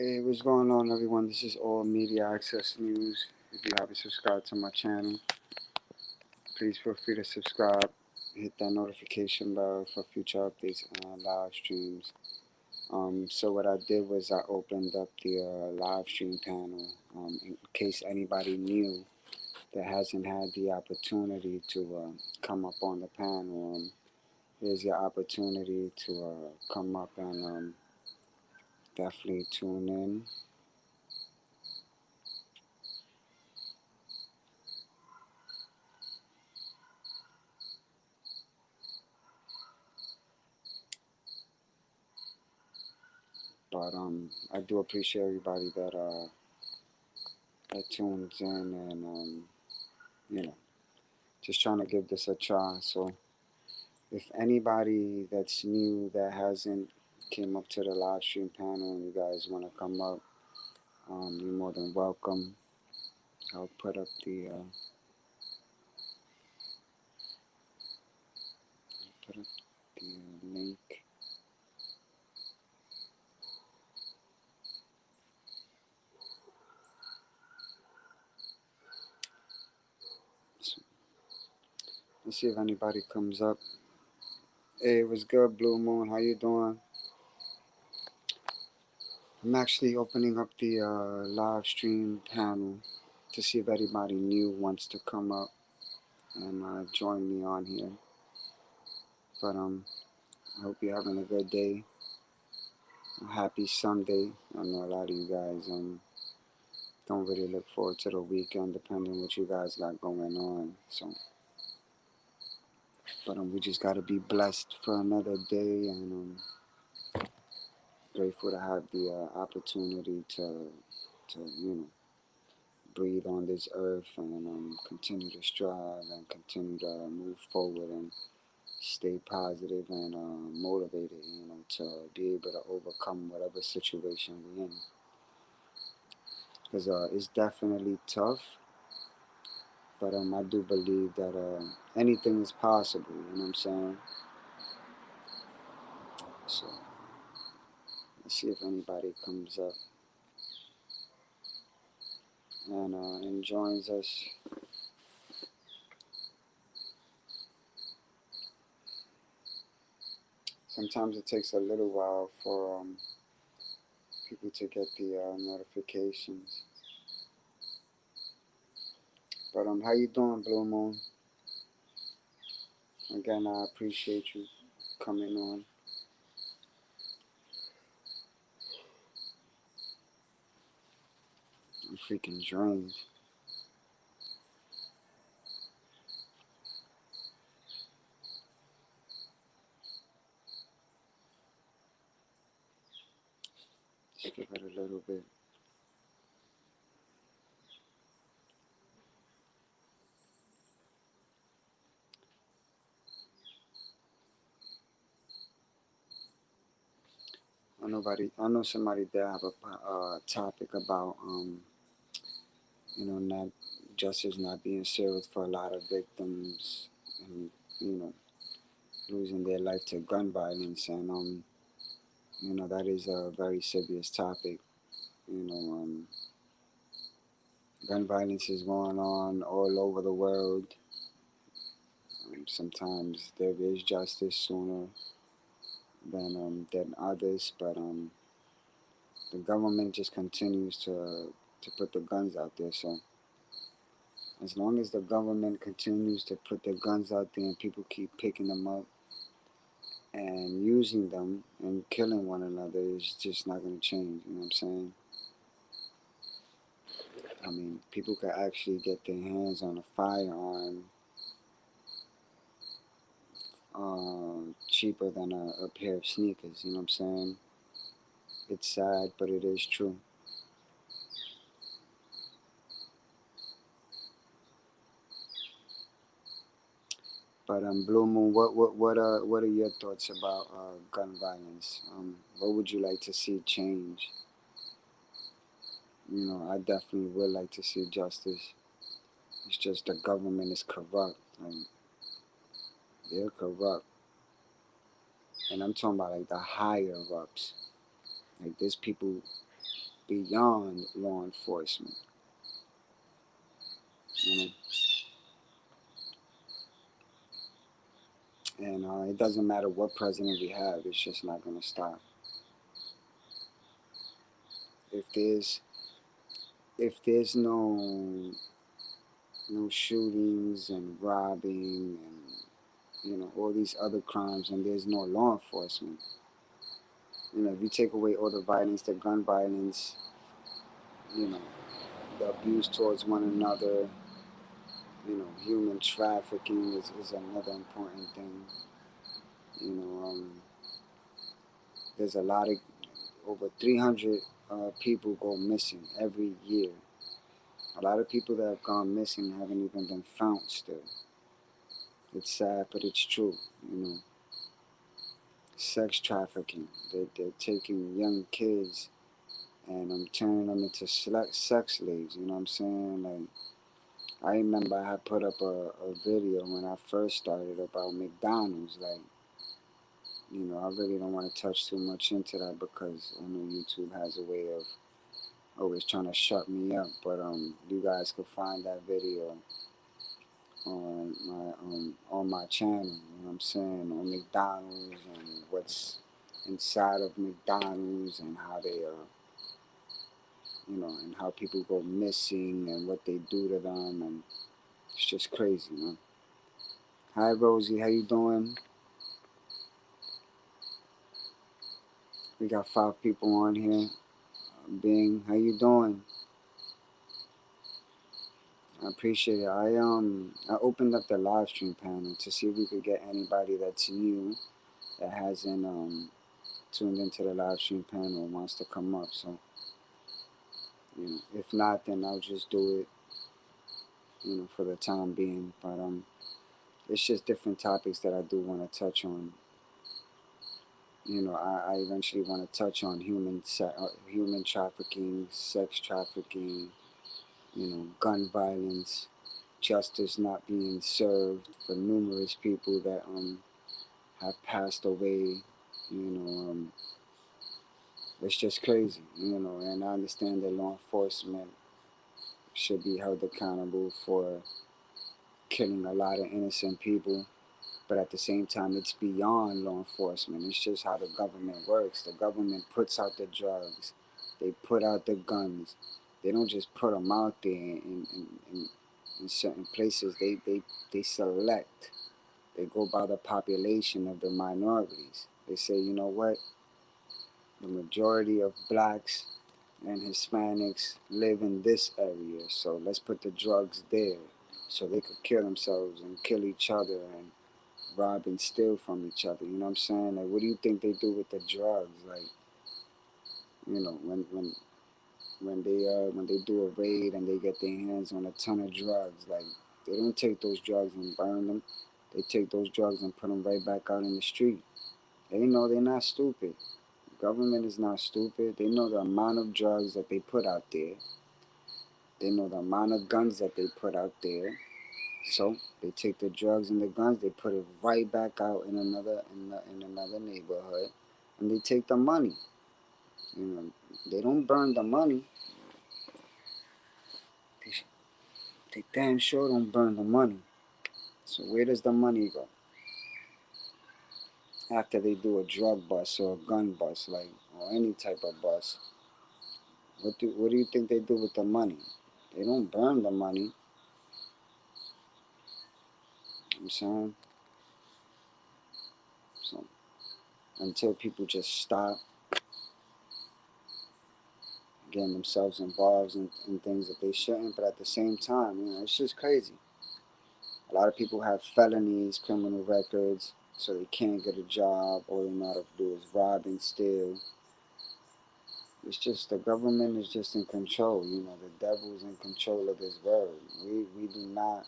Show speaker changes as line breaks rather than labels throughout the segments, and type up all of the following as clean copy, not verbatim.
Hey, what's going on, everyone? This is All Media Access News. If you haven't subscribed to my channel, please feel free to subscribe. Hit that notification bell for future updates and live streams. So what I did was I opened up the live stream panel in case anybody new that hasn't had the opportunity to come up on the panel. Here's your opportunity to come up and definitely tune in. But I do appreciate everybody that tunes in and you know just trying to give this a try. So if anybody that's new that hasn't came up to the live stream panel and you guys want to come up, you're more than welcome. I'll put up the link. So, let's see if anybody comes up. Hey, what's good, Blue Moon? How you doing? I'm actually opening up the live stream panel to see if anybody new wants to come up and join me on here. But I hope you're having a good day. A happy Sunday. I know a lot of you guys don't really look forward to the weekend, depending what you guys got going on. So, but we just gotta be blessed for another day, and grateful to have the opportunity to breathe on this earth and continue to strive and continue to move forward and stay positive and motivated, to be able to overcome whatever situation we're in. Because it's definitely tough, but I do believe that anything is possible. You know what I'm saying? So let's see if anybody comes up and joins us. Sometimes it takes a little while for people to get the notifications. But how you doing, Blue Moon? Again, I appreciate you coming on. I'm freaking drained. Just give it a little bit. I know somebody there have a topic about not justice not being served for a lot of victims and you know losing their life to gun violence, and that is a very serious topic. You know, gun violence is going on all over the world. Sometimes there is justice sooner than others, but the government just continues to put the guns out there. So as long as the government continues to put the guns out there and people keep picking them up and using them and killing one another, it's just not going to change. You know what I'm saying? I mean, people could actually get their hands on a firearm cheaper than a pair of sneakers. You know what I'm saying? It's sad, but it is true. But Blue Moon, what are your thoughts about gun violence? What would you like to see change? I definitely would like to see justice. It's just the government is corrupt. Like, they're corrupt, and I'm talking about like the higher ups. Like there's people beyond law enforcement. You know? And it doesn't matter what president we have, it's just not going to stop. If there's no shootings and robbing and all these other crimes, and there's no law enforcement, if you take away all the violence, the gun violence, you know, the abuse towards one another, human trafficking is another important thing. There's a lot of over 300 people go missing every year. A lot of people that have gone missing haven't even been found still. It's sad, but it's true. Sex trafficking. They're taking young kids and turning them into sex slaves. You know what I'm saying? Like, I remember I had put up a video when I first started about McDonald's. Like, I really don't want to touch too much into that because I know YouTube has a way of always trying to shut me up. But you guys can find that video on my channel. You know what I'm saying? On McDonald's and what's inside of McDonald's and how they and how people go missing and what they do to them, and it's just crazy, man. Hi Rosie, how you doing? We got 5 people on here. Bing, how you doing? I appreciate it. I opened up the live stream panel to see if we could get anybody that's new that hasn't tuned into the live stream panel and wants to come up. So if not, then I'll just do it, for the time being. But it's just different topics that I do want to touch on. I eventually want to touch on human trafficking, sex trafficking, gun violence, justice not being served for numerous people that have passed away. It's just crazy, and I understand that law enforcement should be held accountable for killing a lot of innocent people. But at the same time, it's beyond law enforcement. It's just how the government works. The government puts out the drugs. They put out the guns. They don't just put them out there in certain places. They select. They go by the population of the minorities. They say, you know what? The majority of blacks and Hispanics live in this area. So let's put the drugs there so they could kill themselves and kill each other and rob and steal from each other. You know what I'm saying? Like, what do you think they do with the drugs? Like, when they do a raid and they get their hands on a ton of drugs, like, they don't take those drugs and burn them. They take those drugs and put them right back out in the street. They know they're not stupid. The government is not stupid. They know the amount of drugs that they put out there. They know the amount of guns that they put out there. So they take the drugs and the guns, they put it right back out in another neighborhood, and they take the money. They don't burn the money. They damn sure don't burn the money. So where does the money go? After they do a drug bust or a gun bust, like, or any type of bust, what do you think they do with the money? They don't burn the money. I'm saying. So until people just stop getting themselves involved in things that they shouldn't, but at the same time, it's just crazy. A lot of people have felonies, criminal records, so they can't get a job. All they know how to do is rob and steal. It's just the government is just in control. The devil is in control of this world. We do not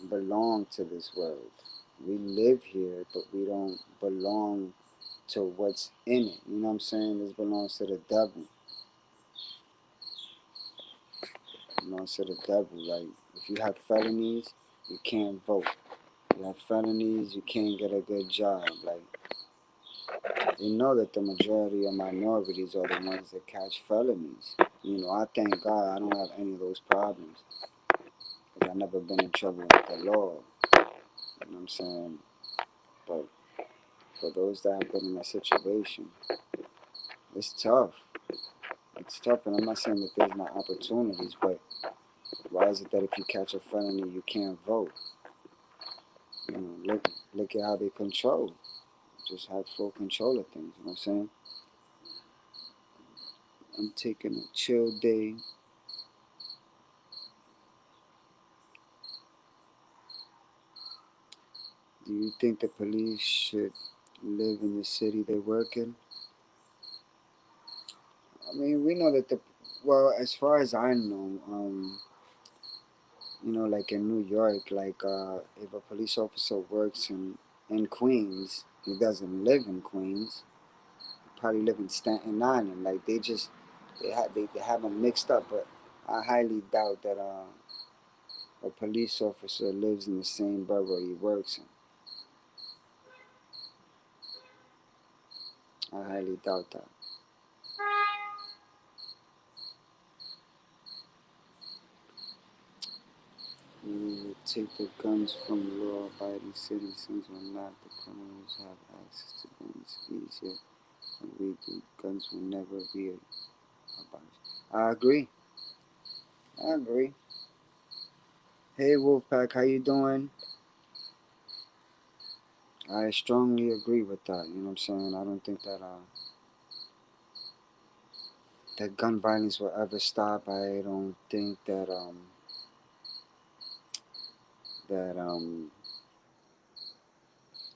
belong to this world. We live here, but we don't belong to what's in it. You know what I'm saying? This belongs to the devil. It belongs to the devil. Like, if you have felonies, you can't vote. You have felonies, you can't get a good job. Like, They know that the majority of minorities are the ones that catch felonies. You know, I thank God I don't have any of those problems because I've never been in trouble with the law. You know what I'm saying? But for those that have been in that situation, it's tough. It's tough, and I'm not saying that there's not opportunities, but why is it that if you catch a felony, you can't vote? You know, look at how they control. Just have full control of things. You know what I'm saying? I'm taking a chill day. Do you think the police should live in the city they work in? I mean, we know that well, as far as I know, you know, like in New York, like if a police officer works in Queens, he doesn't live in Queens. He probably live in Staten Island. Like they have them mixed up, but I highly doubt that a police officer lives in the same borough he works in. I highly doubt that. We would take the guns from law-abiding citizens or not. The criminals have access to guns easier than we do. Guns will never be abolished. I agree. I agree. Hey Wolfpack, how you doing? I strongly agree with that. You know what I'm saying? I don't think that gun violence will ever stop. I don't think that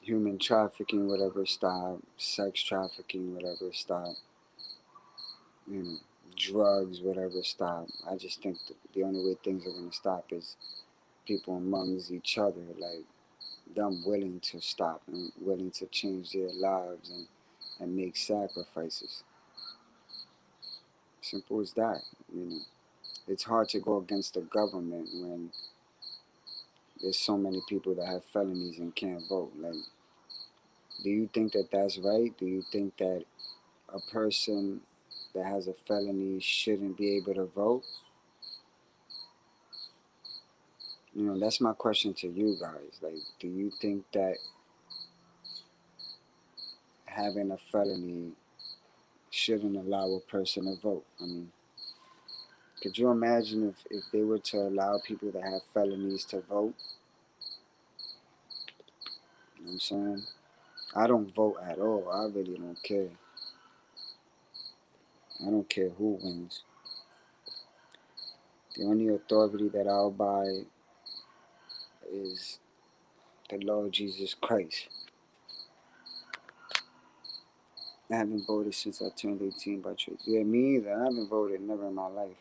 human trafficking will ever stop. Sex trafficking will ever stop. You know, drugs will ever stop. I just think the only way things are gonna stop is people amongst each other, like them willing to stop and willing to change their lives and make sacrifices. Simple as that. You know, it's hard to go against the government when there's so many people that have felonies and can't vote. Like, do you think that that's right? Do you think that a person that has a felony shouldn't be able to vote? You know, that's my question to you guys. Like, do you think that having a felony shouldn't allow a person to vote? I mean, could you imagine if they were to allow people that have felonies to vote? You know what I'm saying? I don't vote at all. I really don't care. I don't care who wins. The only authority that I'll buy is the Lord Jesus Christ. I haven't voted since I turned 18 by choice. Yeah, me either. I haven't voted never in my life.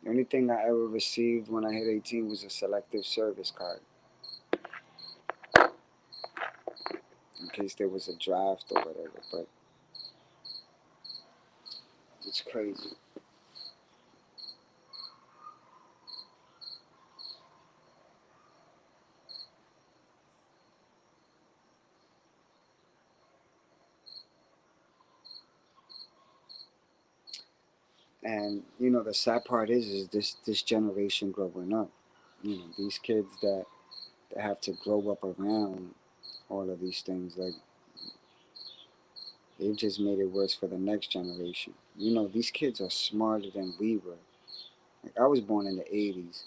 The only thing I ever received when I hit 18 was a selective service card, in case there was a draft or whatever. But it's crazy. And you know, the sad part is this generation growing up. You know, these kids that have to grow up around all of these things. Like, they've just made it worse for the next generation. You know, these kids are smarter than we were. Like, I was born in the 80s,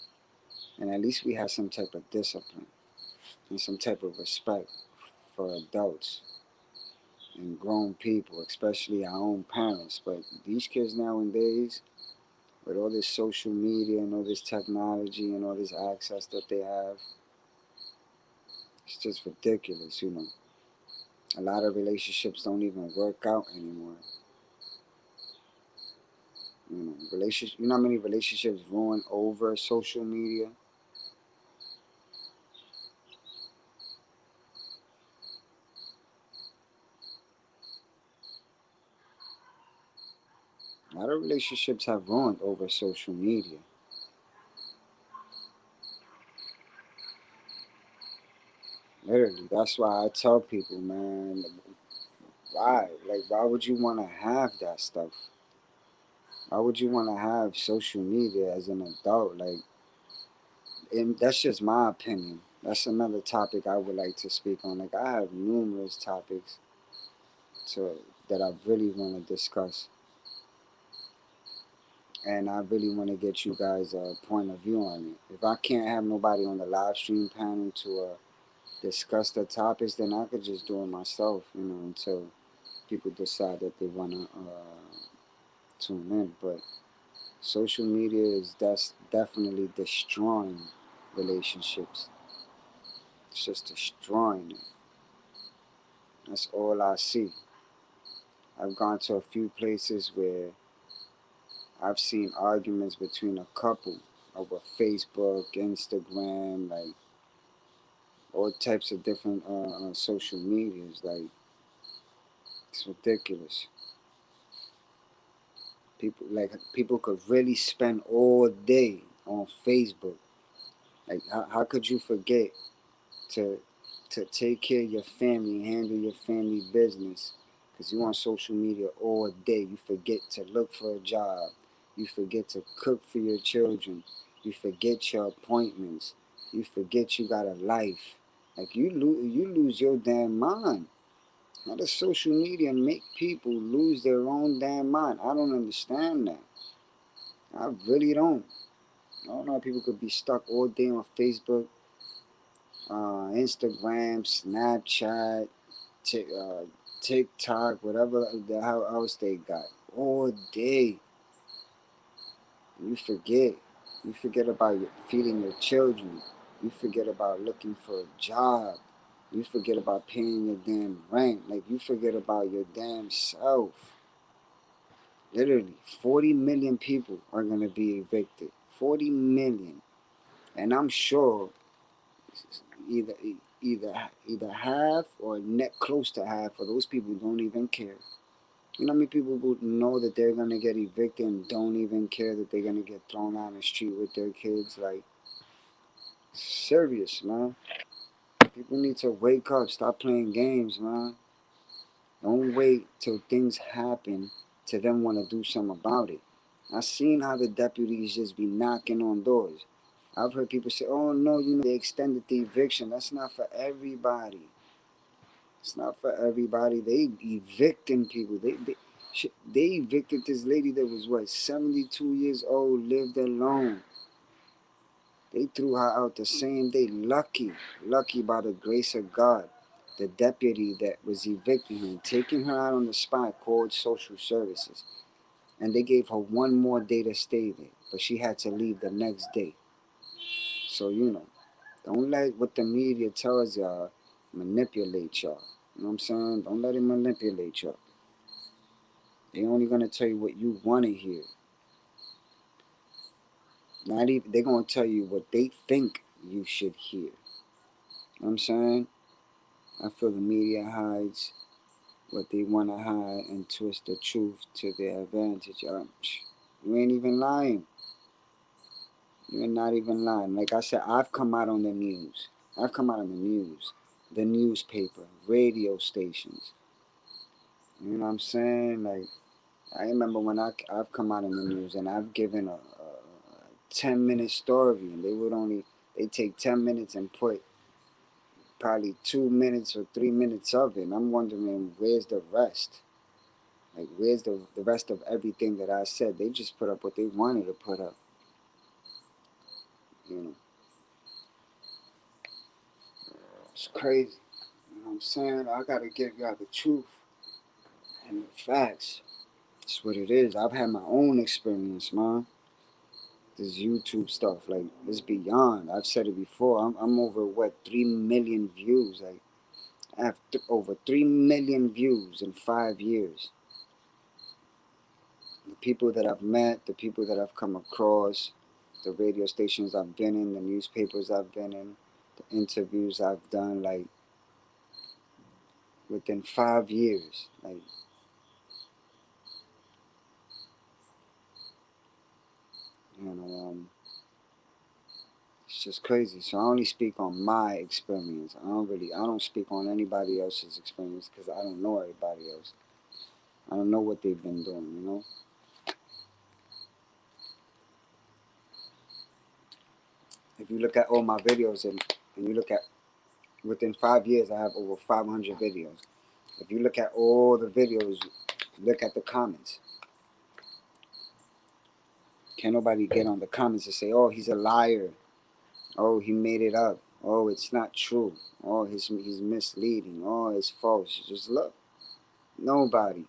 and at least we had some type of discipline and some type of respect for adults and grown people, especially our own parents. But these kids nowadays, with all this social media and all this technology and all this access that they have, it's just ridiculous, you know. A lot of relationships don't even work out anymore. You know, you know how many relationships ruin over social media? A lot of relationships have ruined over social media. Literally, that's why I tell people, man, why? Like, why would you want to have that stuff? Why would you want to have social media as an adult? Like, and that's just my opinion. That's another topic I would like to speak on. Like, I have numerous topics to that I really want to discuss, and I really want to get you guys a point of view on it. If I can't have nobody on the live stream panel to discuss the topics, then I could just do it myself, until people decide that they want to tune in. But social media is that's definitely destroying relationships. It's just destroying it. That's all I see. I've gone to a few places where I've seen arguments between a couple over Facebook, Instagram, like all types of different social medias. Like, it's ridiculous. People could really spend all day on Facebook. Like, how could you forget to take care of your family, handle your family business, because you on social media all day. You forget to look for a job. You forget to cook for your children. You forget your appointments. You forget you got a life. Like, you lose your damn mind. How does social media make people lose their own damn mind? I don't understand that. I really don't. I don't know how people could be stuck all day on Facebook, Instagram, Snapchat, TikTok, whatever the hell else they got, all day. You forget. You forget about feeding your children. You forget about looking for a job. You forget about paying your damn rent. Like, you forget about your damn self. Literally, 40 million people are going to be evicted. 40 million. And I'm sure either either half or net close to half of those people don't even care. You know how many people would know that they're gonna get evicted and don't even care that they're gonna get thrown out on the street with their kids? Like, serious, man. People need to wake up, stop playing games, man. Don't wait till things happen to them want to do something about it. I've seen how the deputies just be knocking on doors. I've heard people say, "Oh no, they extended the eviction." That's not for everybody. It's not for everybody. They evicting people. They evicted this lady that was, what, 72 years old, lived alone. They threw her out the same day. Lucky by the grace of God. The deputy that was evicting her and taking her out on the spot called social services. And they gave her one more day to stay there. But she had to leave the next day. So, don't let what the media tells y'all manipulate y'all. You know what I'm saying? Don't let it manipulate y'all. They only gonna tell you what you wanna hear. Not even they gonna tell you what they think you should hear. You know what I'm saying? I feel the media hides what they wanna hide and twist the truth to their advantage. You ain't even lying. You're not even lying. Like I said, I've come out on the news. I've come out on the news, the newspaper, radio stations. You know what I'm saying? Like, I remember when I've come out in the news and I've given a 10-minute story, and they take 10 minutes and put probably 2 minutes or 3 minutes of it. And I'm wondering, where's the rest? Like, where's the rest of everything that I said? They just put up what they wanted to put up. You know, it's crazy. You know what I'm saying? I gotta give y'all the truth and the facts. It's what it is. I've had my own experience, man. This YouTube stuff, like, it's beyond. I've said it before. I'm over, what, 3 million views. Like, I have over 3 million views in 5 years. The people that I've met, the people that I've come across, the radio stations I've been in, the newspapers I've been in, the interviews I've done, like, within 5 years. Like, you know, just crazy. So I only speak on my experience. I don't speak on anybody else's experience because I don't know everybody else. I don't know what they've been doing, you know. If you look at all my videos and you look at within 5 years, I have over 500 videos. If you look at all the videos, look at the comments. Can't nobody get on the comments and say, "Oh, he's a liar. Oh, he made it up. Oh, it's not true. Oh, he's misleading. Oh, it's false." Just look. Nobody.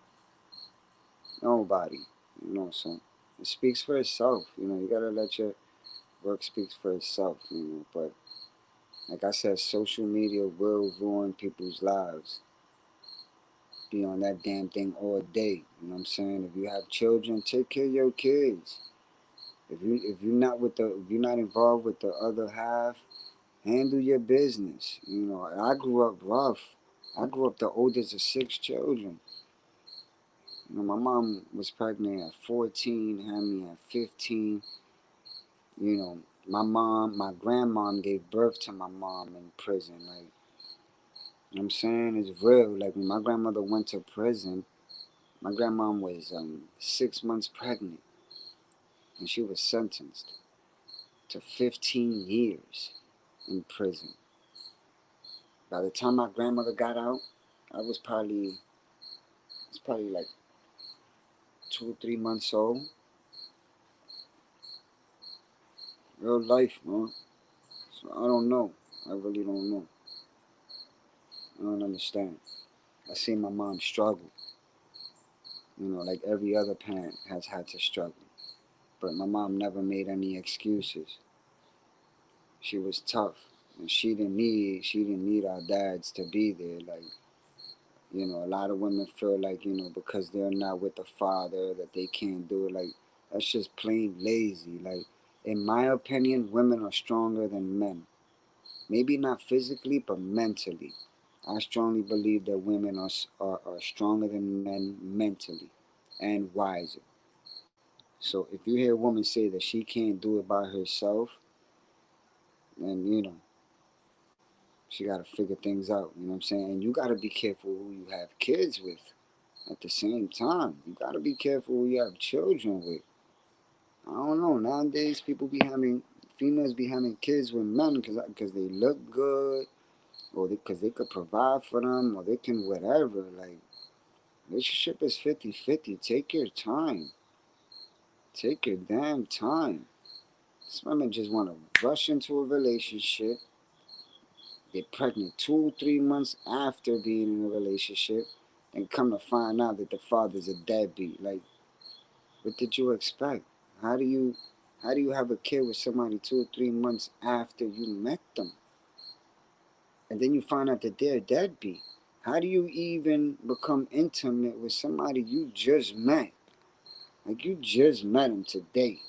Nobody. You know, so it speaks for itself. You know, you gotta let your work speak for itself. You know, but like I said, social media will ruin people's lives. Be on that damn thing all day. You know what I'm saying? If you have children, take care of your kids. If you're not involved with the other half, handle your business. You know, I grew up rough. I grew up the oldest of 6 children. You know, my mom was pregnant at 14, had me at 15. You know, my grandmom gave birth to my mom in prison. Like, you know what I'm saying? It's real. Like, when my grandmother went to prison, my grandmom was 6 months pregnant, and she was sentenced to 15 years in prison. By the time my grandmother got out, I was probably like 2 or 3 months old. Real life, man. So I don't know. I really don't know. I don't understand. I see my mom struggle. You know, like every other parent has had to struggle. But my mom never made any excuses. She was tough, and she didn't need our dads to be there. Like, you know, a lot of women feel like, you know, because they're not with the father that they can't do it. Like, that's just plain lazy. Like, in my opinion, women are stronger than men. Maybe not physically, but mentally. I strongly believe that women are stronger than men mentally and wiser. So if you hear a woman say that she can't do it by herself, then, you know, she got to figure things out. You know what I'm saying? And you got to be careful who you have kids with. At the same time, you got to be careful who you have children with. I don't know. Nowadays, females be having kids with men because they look good, or because they could provide for them, or they can whatever. Like, relationship is 50-50. Take your time. Take your damn time. Some women just want to rush into a relationship, get pregnant 2 or 3 months after being in a relationship, and come to find out that the father's a deadbeat. Like, what did you expect? How do you have a kid with somebody 2 or 3 months after you met them? And then you find out that they're a deadbeat. How do you even become intimate with somebody you just met? Like, you just met them today.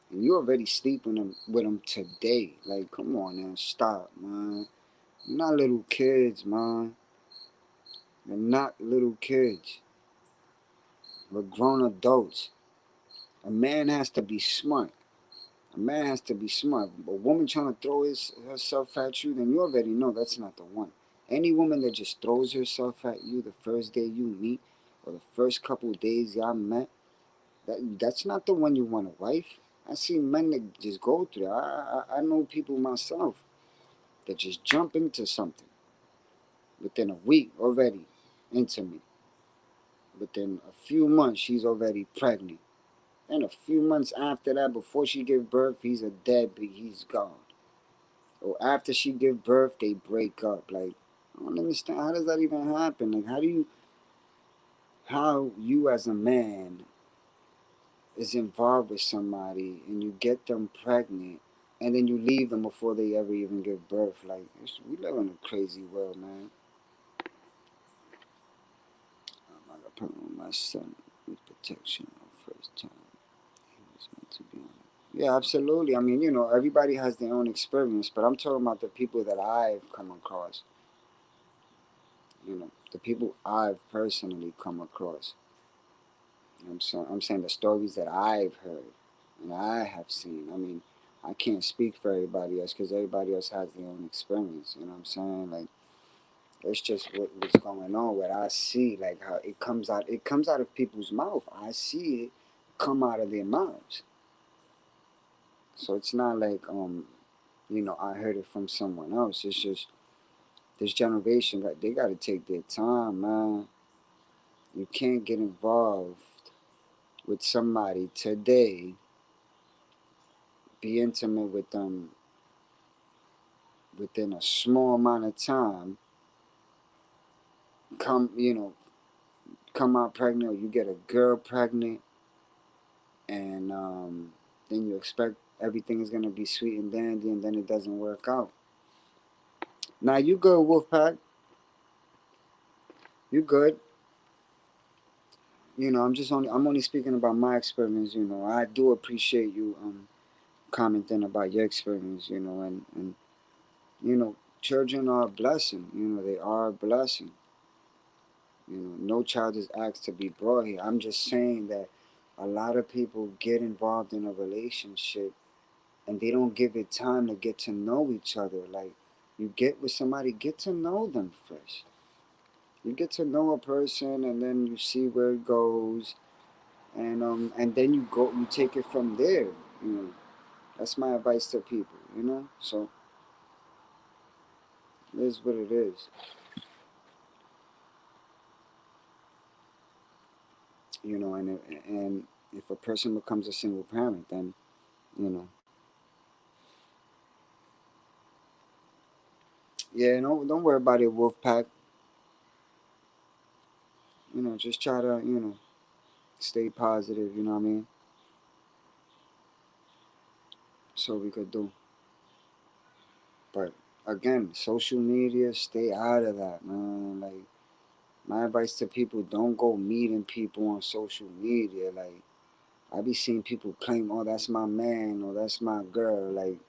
And you already sleeping with them today. Like, come on now, stop, man. You're not little kids, man. You're not little kids. We're grown adults. A man has to be smart. A man has to be smart. A woman trying to throw herself at you, then you already know that's not the one. Any woman that just throws herself at you the first day you meet, or the first couple of days y'all met, that's not the one you want a wife. I see men that just go through that. I know people myself that just jump into something within a week already intimate. Within a few months, she's already pregnant. And a few months after that, before she give birth, he's a deadbeat. He's gone. Or after she give birth, they break up. Like, I don't understand. How does that even happen? Like, how you as a man is involved with somebody and you get them pregnant and then you leave them before they ever even give birth? Like, we live in a crazy world, man. I'm not gonna put on my son with protection the first time. He was meant to be on it. Yeah, absolutely. I mean, you know, everybody has their own experience, but I'm talking about the people that I've come across. You know, the people I've personally come across. I'm saying the stories that I've heard and I have seen. I mean, I can't speak for everybody else because everybody else has their own experience. You know what I'm saying? Like, it's just what's going on. What I see, like how it comes out. It comes out of people's mouth. I see it come out of their mouths. So it's not like I heard it from someone else. It's just this generation they got to take their time, man. You can't get involved with somebody today, be intimate with them within a small amount of time, come come out pregnant, or you get a girl pregnant, and then you expect everything is gonna be sweet and dandy, and then it doesn't work out. Now you good, Wolfpack. You good. I'm only speaking about my experience. I do appreciate you commenting about your experience. And children are a blessing. They are a blessing. No child is asked to be brought here. I'm just saying that a lot of people get involved in a relationship and they don't give it time to get to know each other. Like, you get with somebody, get to know them first. You get to know a person, and then you see where it goes, and then you take it from there. You know, that's my advice to people. So it is what it is. And if a person becomes a single parent, then you know, yeah, no, don't worry about it, Wolfpack. Just try to stay positive. You know what I mean? So we could do. But again, social media, stay out of that, man. Like, my advice to people: don't go meeting people on social media. Like, I be seeing people claim, "Oh, that's my man," or "That's my girl." Like,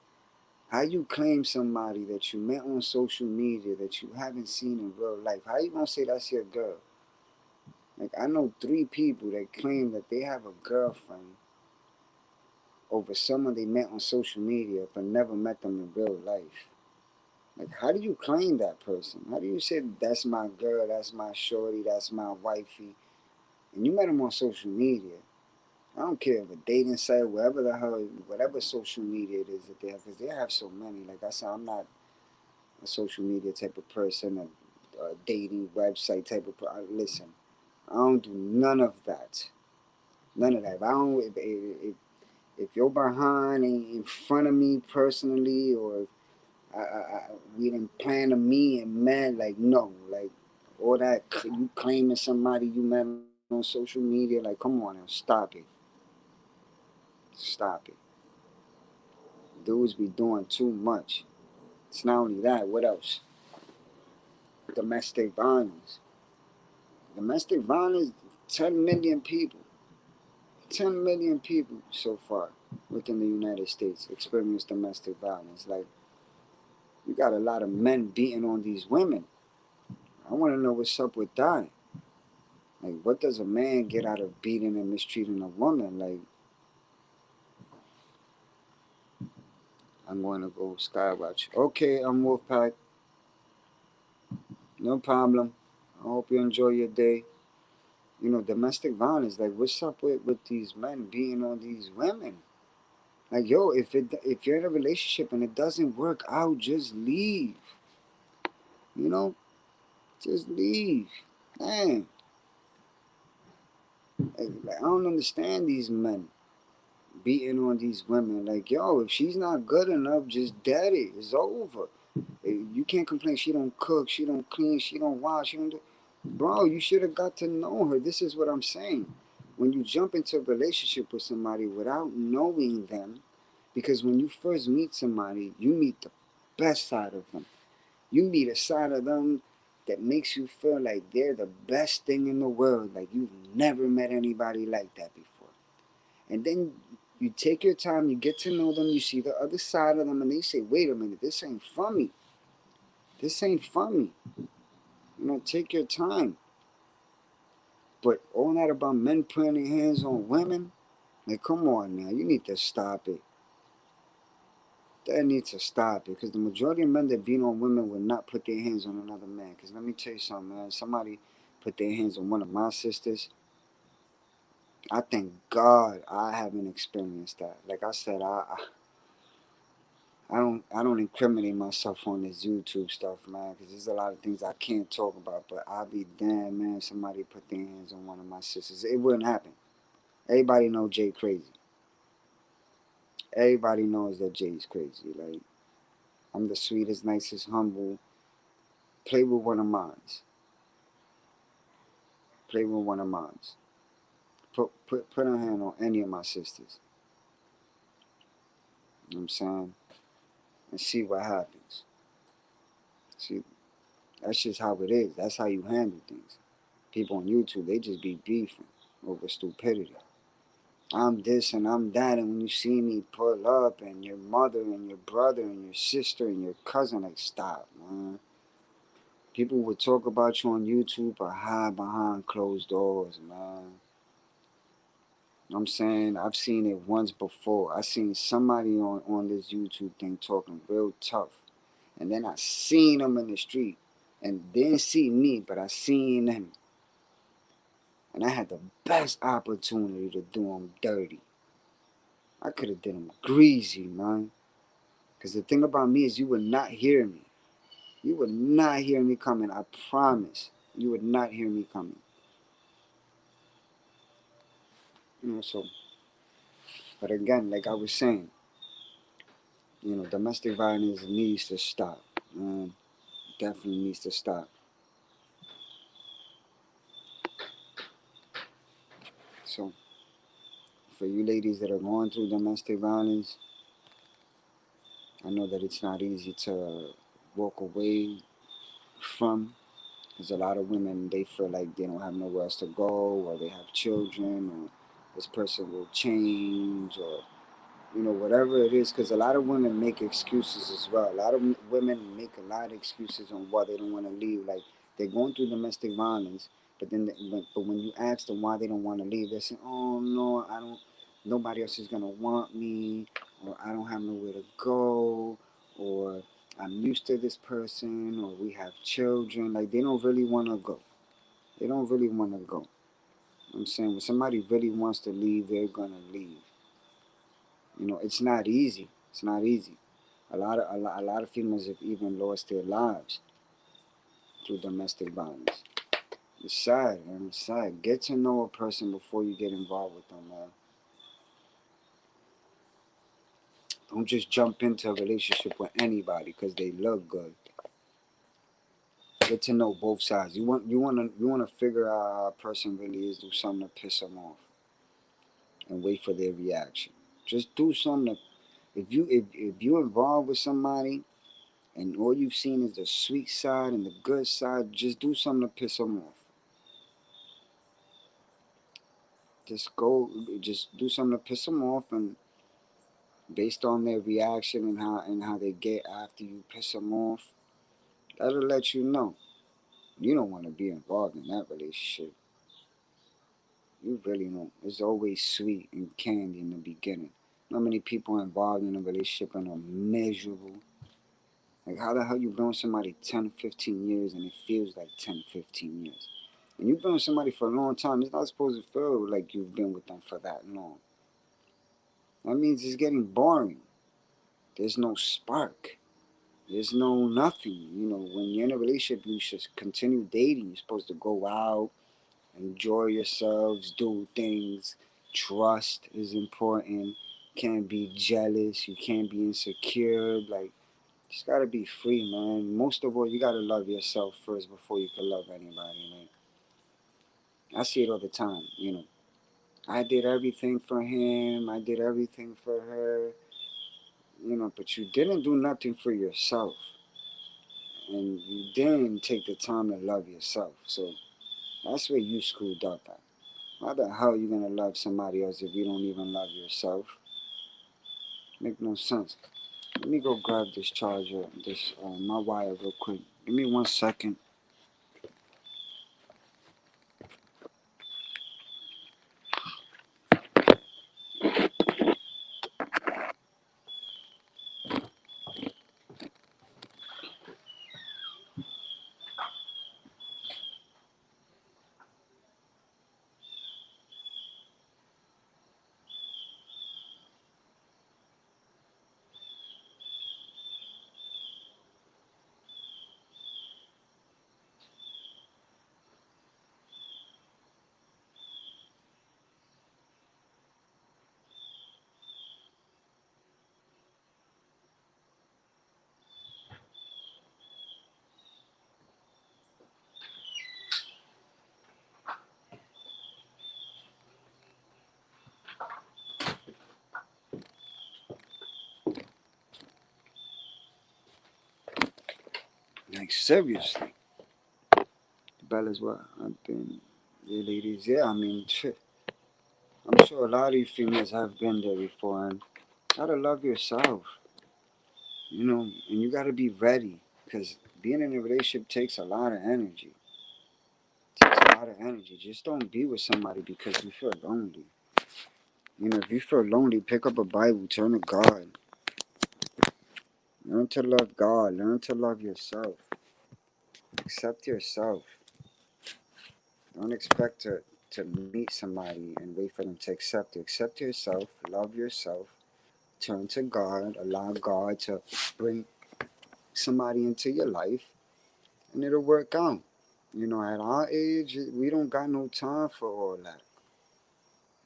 how you claim somebody that you met on social media that you haven't seen in real life? How you gonna say that's your girl? Like, I know 3 people that claim that they have a girlfriend over someone they met on social media but never met them in real life. Like, how do you claim that person? How do you say that's my girl, that's my shorty, that's my wifey, and you met them on social media? I don't care if a dating site, wherever the hell, whatever social media it is that they have, because they have so many. Like I said, I'm not a social media type of person, a dating website type of person. Listen, I don't do none of that. None of that. If I don't, if you're behind and in front of me personally, or we didn't plan to meet and met, like, no, like, all that you claiming somebody you met on social media, like, come on now, stop it, stop it. Dudes be doing too much. It's not only that. What else? Domestic violence. Domestic violence. 10 million people. 10 million people so far within the United States experience domestic violence. Like, you got a lot of men beating on these women. I want to know what's up with that. Like, what does a man get out of beating and mistreating a woman? Like, I'm going to go Skywatch. Okay, I'm Wolfpack. No problem. I hope you enjoy your day. Domestic violence. Like, what's up with these men beating on these women? Like, yo, if you're in a relationship and it doesn't work out, just leave. You know, just leave. Man, like, I don't understand these men beating on these women. Like, yo, if she's not good enough, just dead it. It's over. You can't complain. She don't cook. She don't clean. She don't wash. She don't do. Bro, you should have got to know her. This is what I'm saying. When you jump into a relationship with somebody without knowing them, because when you first meet somebody, you meet the best side of them. You meet a side of them that makes you feel like they're the best thing in the world. Like, you've never met anybody like that before. And then you take your time, you get to know them, you see the other side of them, and they say, wait a minute, this ain't for me. This ain't for me. Take your time. But all that about men putting their hands on women, like, come on now, you need to stop it. That needs to stop, because the majority of men that beat on women would not put their hands on another man. Because let me tell you something, man. Somebody put their hands on one of my sisters. I thank God I haven't experienced that. Like I said, I don't incriminate myself on this YouTube stuff, man, because there's a lot of things I can't talk about. But I'll be damn, man. Somebody put their hands on one of my sisters. It wouldn't happen. Everybody know Jay crazy. Everybody knows that Jay's crazy. Like, I'm the sweetest, nicest, humble. Play with one of mine. Play with one of mine. Put a hand on any of my sisters. You know what I'm saying? And see what happens. See, that's just how it is. That's how you handle things. People on YouTube, they just be beefing over stupidity. I'm this and I'm that, and when you see me pull up, and your mother and your brother and your sister and your cousin, like, stop, man. People would talk about you on YouTube but hide behind closed doors, man. I'm saying, I've seen it once before. I seen somebody on this YouTube thing talking real tough. And then I seen them in the street. And didn't see me, but I seen them. And I had the best opportunity to do them dirty. I could have did them greasy, man. Because the thing about me is, you would not hear me. You would not hear me coming. I promise. You would not hear me coming. You know, so. But again, like I was saying, domestic violence needs to stop, man. Definitely needs to stop. So, for you ladies that are going through domestic violence, I know that it's not easy to walk away from, because a lot of women, they feel like they don't have nowhere else to go, or they have children, or this person will change, or whatever it is, because a lot of women make excuses as well. A lot of women make a lot of excuses on why they don't want to leave. Like, they're going through domestic violence, but then but when you ask them why they don't want to leave, they say, "Oh no, I don't. Nobody else is gonna want me, or I don't have nowhere to go, or I'm used to this person, or we have children." Like, they don't really want to go. They don't really want to go. I'm saying, when somebody really wants to leave, they're gonna leave. It's not easy. It's not easy. A lot of females have even lost their lives through domestic violence. It's sad, man. It's sad. Get to know a person before you get involved with them, man. Don't just jump into a relationship with anybody because they look good. Get to know both sides. You want to figure out how a person really is. Do something to piss them off, and wait for their reaction. Just do something. If you're involved with somebody, and all you've seen is the sweet side and the good side, just do something to piss them off. Just do something to piss them off, and based on their reaction and how they get after you piss them off, that'll let you know you don't want to be involved in that relationship. You really don't. It's always sweet and candy in the beginning. Not many people involved in a relationship and are miserable. Like, how the hell you been with somebody 10, 15 years and it feels like 10, 15 years? When you've been with somebody for a long time, it's not supposed to feel like you've been with them for that long. That means it's getting boring. There's no spark. There's no nothing. When you're in a relationship, you should continue dating. You're supposed to go out, enjoy yourselves, do things. Trust is important. Can't be jealous. You can't be insecure. Like, just gotta be free, man. Most of all, you gotta love yourself first before you can love anybody, man. I see it all the time. I did everything for him. I did everything for her. But you didn't do nothing for yourself. And you didn't take the time to love yourself. So that's where you screwed up at. How the hell are you gonna love somebody else if you don't even love yourself? Make no sense. Let me go grab this charger, my wire real quick. Give me 1 second. Like, seriously. Bella's what? I've been. Yeah, ladies. Yeah, I mean, I'm sure a lot of you females have been there before. And gotta love yourself. You know, and you gotta be ready. Because being in a relationship takes a lot of energy. Takes a lot of energy. Just don't be with somebody because you feel lonely. You know, if you feel lonely, pick up a Bible, turn to God. Learn to love God. Learn to love yourself. Accept yourself. Don't expect to meet somebody and wait for them to accept you. Accept yourself. Love yourself. Turn to God. Allow God to bring somebody into your life, and it'll work out. You know, at our age, we don't got no time for all that.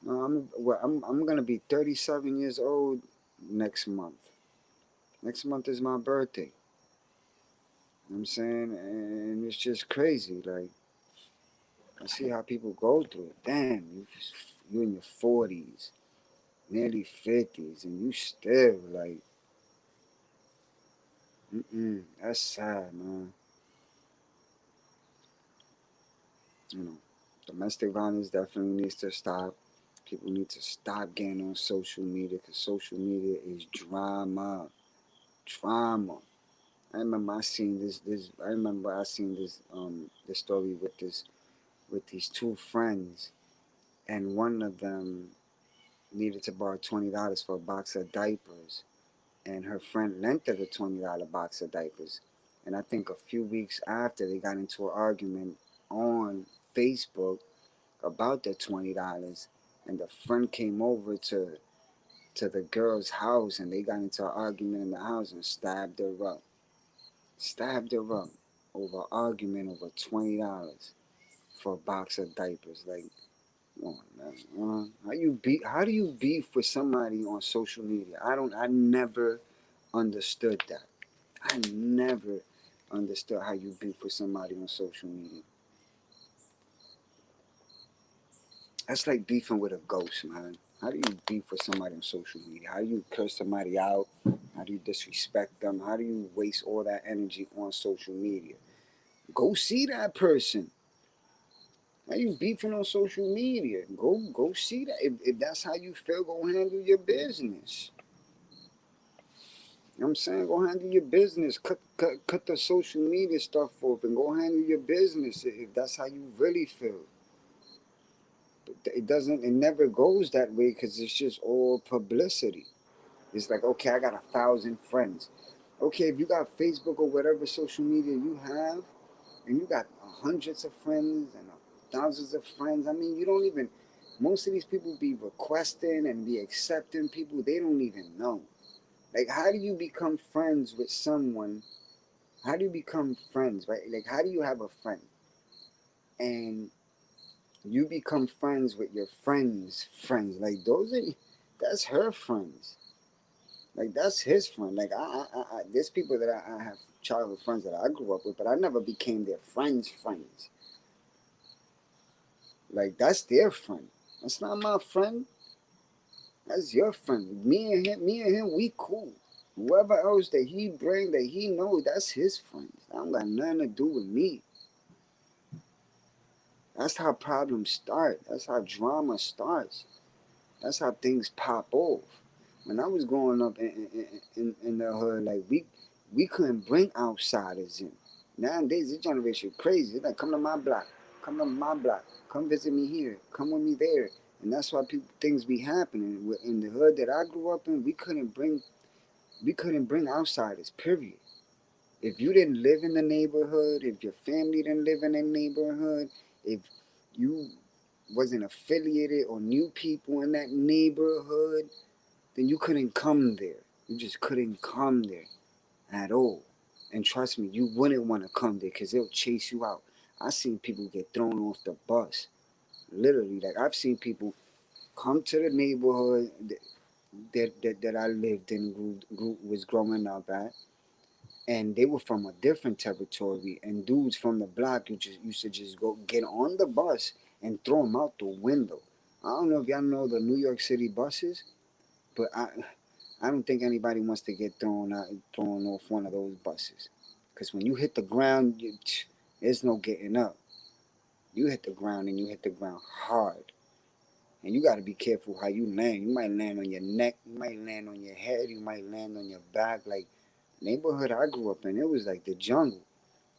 No, I'm gonna be 37 years old next month. Next month is my birthday. You know what I'm saying, and it's just crazy. Like, I see how people go through it. Damn, you in your 40s, nearly 50s, and you still like, that's sad, man. You know, domestic violence definitely needs to stop. People need to stop getting on social media because social media is drama, drama. I remember I seen this. I remember I seen this story with these two friends, and one of them needed to borrow $20 for a box of diapers, and her friend lent her the $20 box of diapers. And I think a few weeks after, they got into an argument on Facebook about the $20, and the friend came over to the girl's house, and they got into an argument in the house and stabbed her up over argument over $20 for a box of diapers. Like, come on, man. How do you beef with somebody on social media? I never understood that. I never understood how you beef with somebody on social media. That's like beefing with a ghost, man. How do you beef with somebody on social media? How do you curse somebody out? How do you disrespect them? How do you waste all that energy on social media? Go see that person. How you beefing on social media? Go see that. If that's how you feel, go handle your business. You know what I'm saying? Go handle your business. Cut the social media stuff off and go handle your business if that's how you really feel. It never goes that way because it's just all publicity. It's like, okay, I got 1,000 friends. Okay, if you got Facebook or whatever social media you have, and you got hundreds of friends and thousands of friends, I mean, you don't even, most of these people be requesting and be accepting people they don't even know. Like, how do you become friends with someone? How do you become friends, right? Like, how do you have a friend and you become friends with your friends' friends? Like, that's her friends. Like, that's his friend. Like, there's people that I have childhood friends that I grew up with, but I never became their friends' friends. Like, that's their friend. That's not my friend. That's your friend. Me and him, we cool. Whoever else that he bring that he know, that's his friends. That don't got nothing to do with me. That's how problems start. That's how drama starts. That's how things pop off. When I was growing up in the hood, like we couldn't bring outsiders in. Nowadays, this generation crazy. It's like, come to my block, come to my block, come visit me here, come with me there, and that's why things be happening. In the hood that I grew up in, we couldn't bring outsiders. Period. If you didn't live in the neighborhood, if your family didn't live in the neighborhood, if you wasn't affiliated or knew people in that neighborhood, then you couldn't come there. You just couldn't come there at all. And trust me, you wouldn't want to come there because they'll chase you out. I've seen people get thrown off the bus. Literally, like I've seen people come to the neighborhood that I lived in, was growing up at, and they were from a different territory. And dudes from the block used to just go get on the bus and throw them out the window. I don't know if y'all know the New York City buses, but I don't think anybody wants to get thrown off one of those buses. Because when you hit the ground, there's no getting up. You hit the ground and you hit the ground hard. And you got to be careful how you land. You might land on your neck. You might land on your head. You might land on your back. Like, neighborhood I grew up in, it was like the jungle.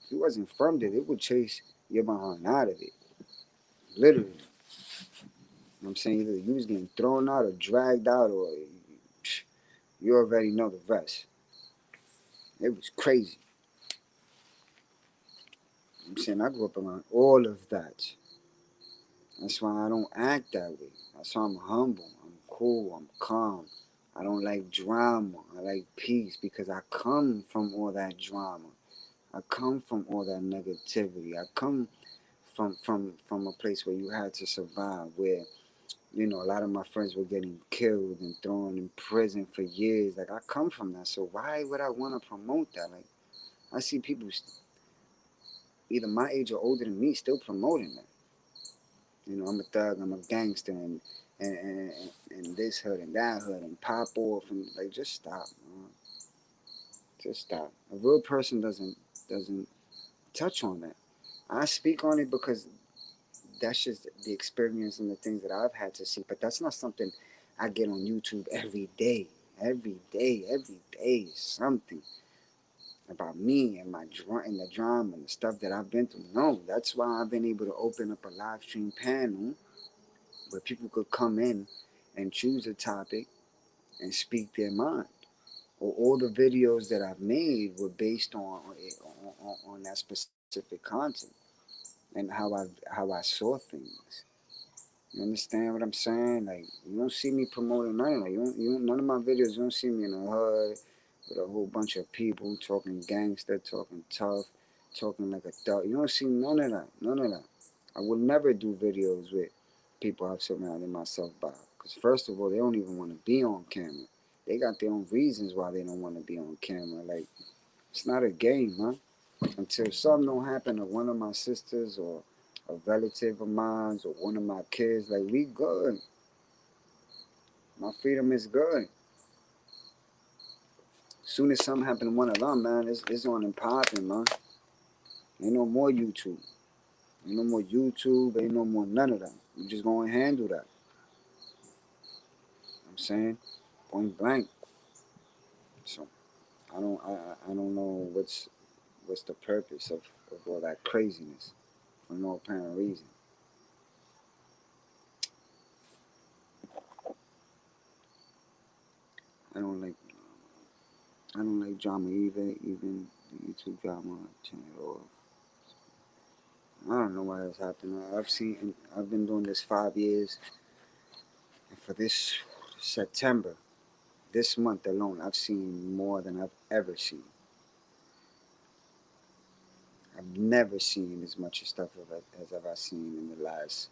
If you wasn't from there, it would chase your behind out of it. Literally. You know what I'm saying? Either you was getting thrown out or dragged out, or you already know the rest. It was crazy. You know what I'm saying? I grew up around all of that. That's why I don't act that way. That's why I'm humble. I'm cool. I'm calm. I don't like drama. I like peace because I come from all that drama. I come from all that negativity. I come from a place where you had to survive, where a lot of my friends were getting killed and thrown in prison for years. Like, I come from that, so why would I want to promote that? Like, I see people either my age or older than me still promoting that. I'm a thug, I'm a gangster, and this hood and that hood and pop off and like, just stop, man. Just stop. A real person doesn't touch on that. I speak on it because that's just the experience and the things that I've had to see. But that's not something I get on YouTube every day. Every day is something about me and the drama and the stuff that I've been through. No, that's why I've been able to open up a live stream panel where people could come in and choose a topic and speak their mind. Or all the videos that I've made were based on that specific content and how I saw things. You understand what I'm saying? Like, you don't see me promoting none of that. None of my videos. You don't see me in a hood with a whole bunch of people talking gangster, talking tough, talking like a thug. You don't see none of that. None of that. I would never do videos with people I've surrounded myself by. Because first of all, they don't even want to be on camera. They got their own reasons why they don't want to be on camera. Like, it's not a game, man. Until something don't happen to one of my sisters or a relative of mine or one of my kids, like, we good. My freedom is good. Soon as something happen to one of them, man, it's on and popping, man. Ain't no more YouTube. Ain't no more YouTube. Ain't no more none of that. We just gonna handle that. I'm saying, point blank. So I don't know what's the purpose of all that craziness for no apparent reason. I don't like I don't like drama either. Even the YouTube drama, turn it off. I don't know why that's happening. I've been doing this 5 years, and for this September, this month alone, I've seen more than I've ever seen. I've never seen as much stuff as I've seen in the last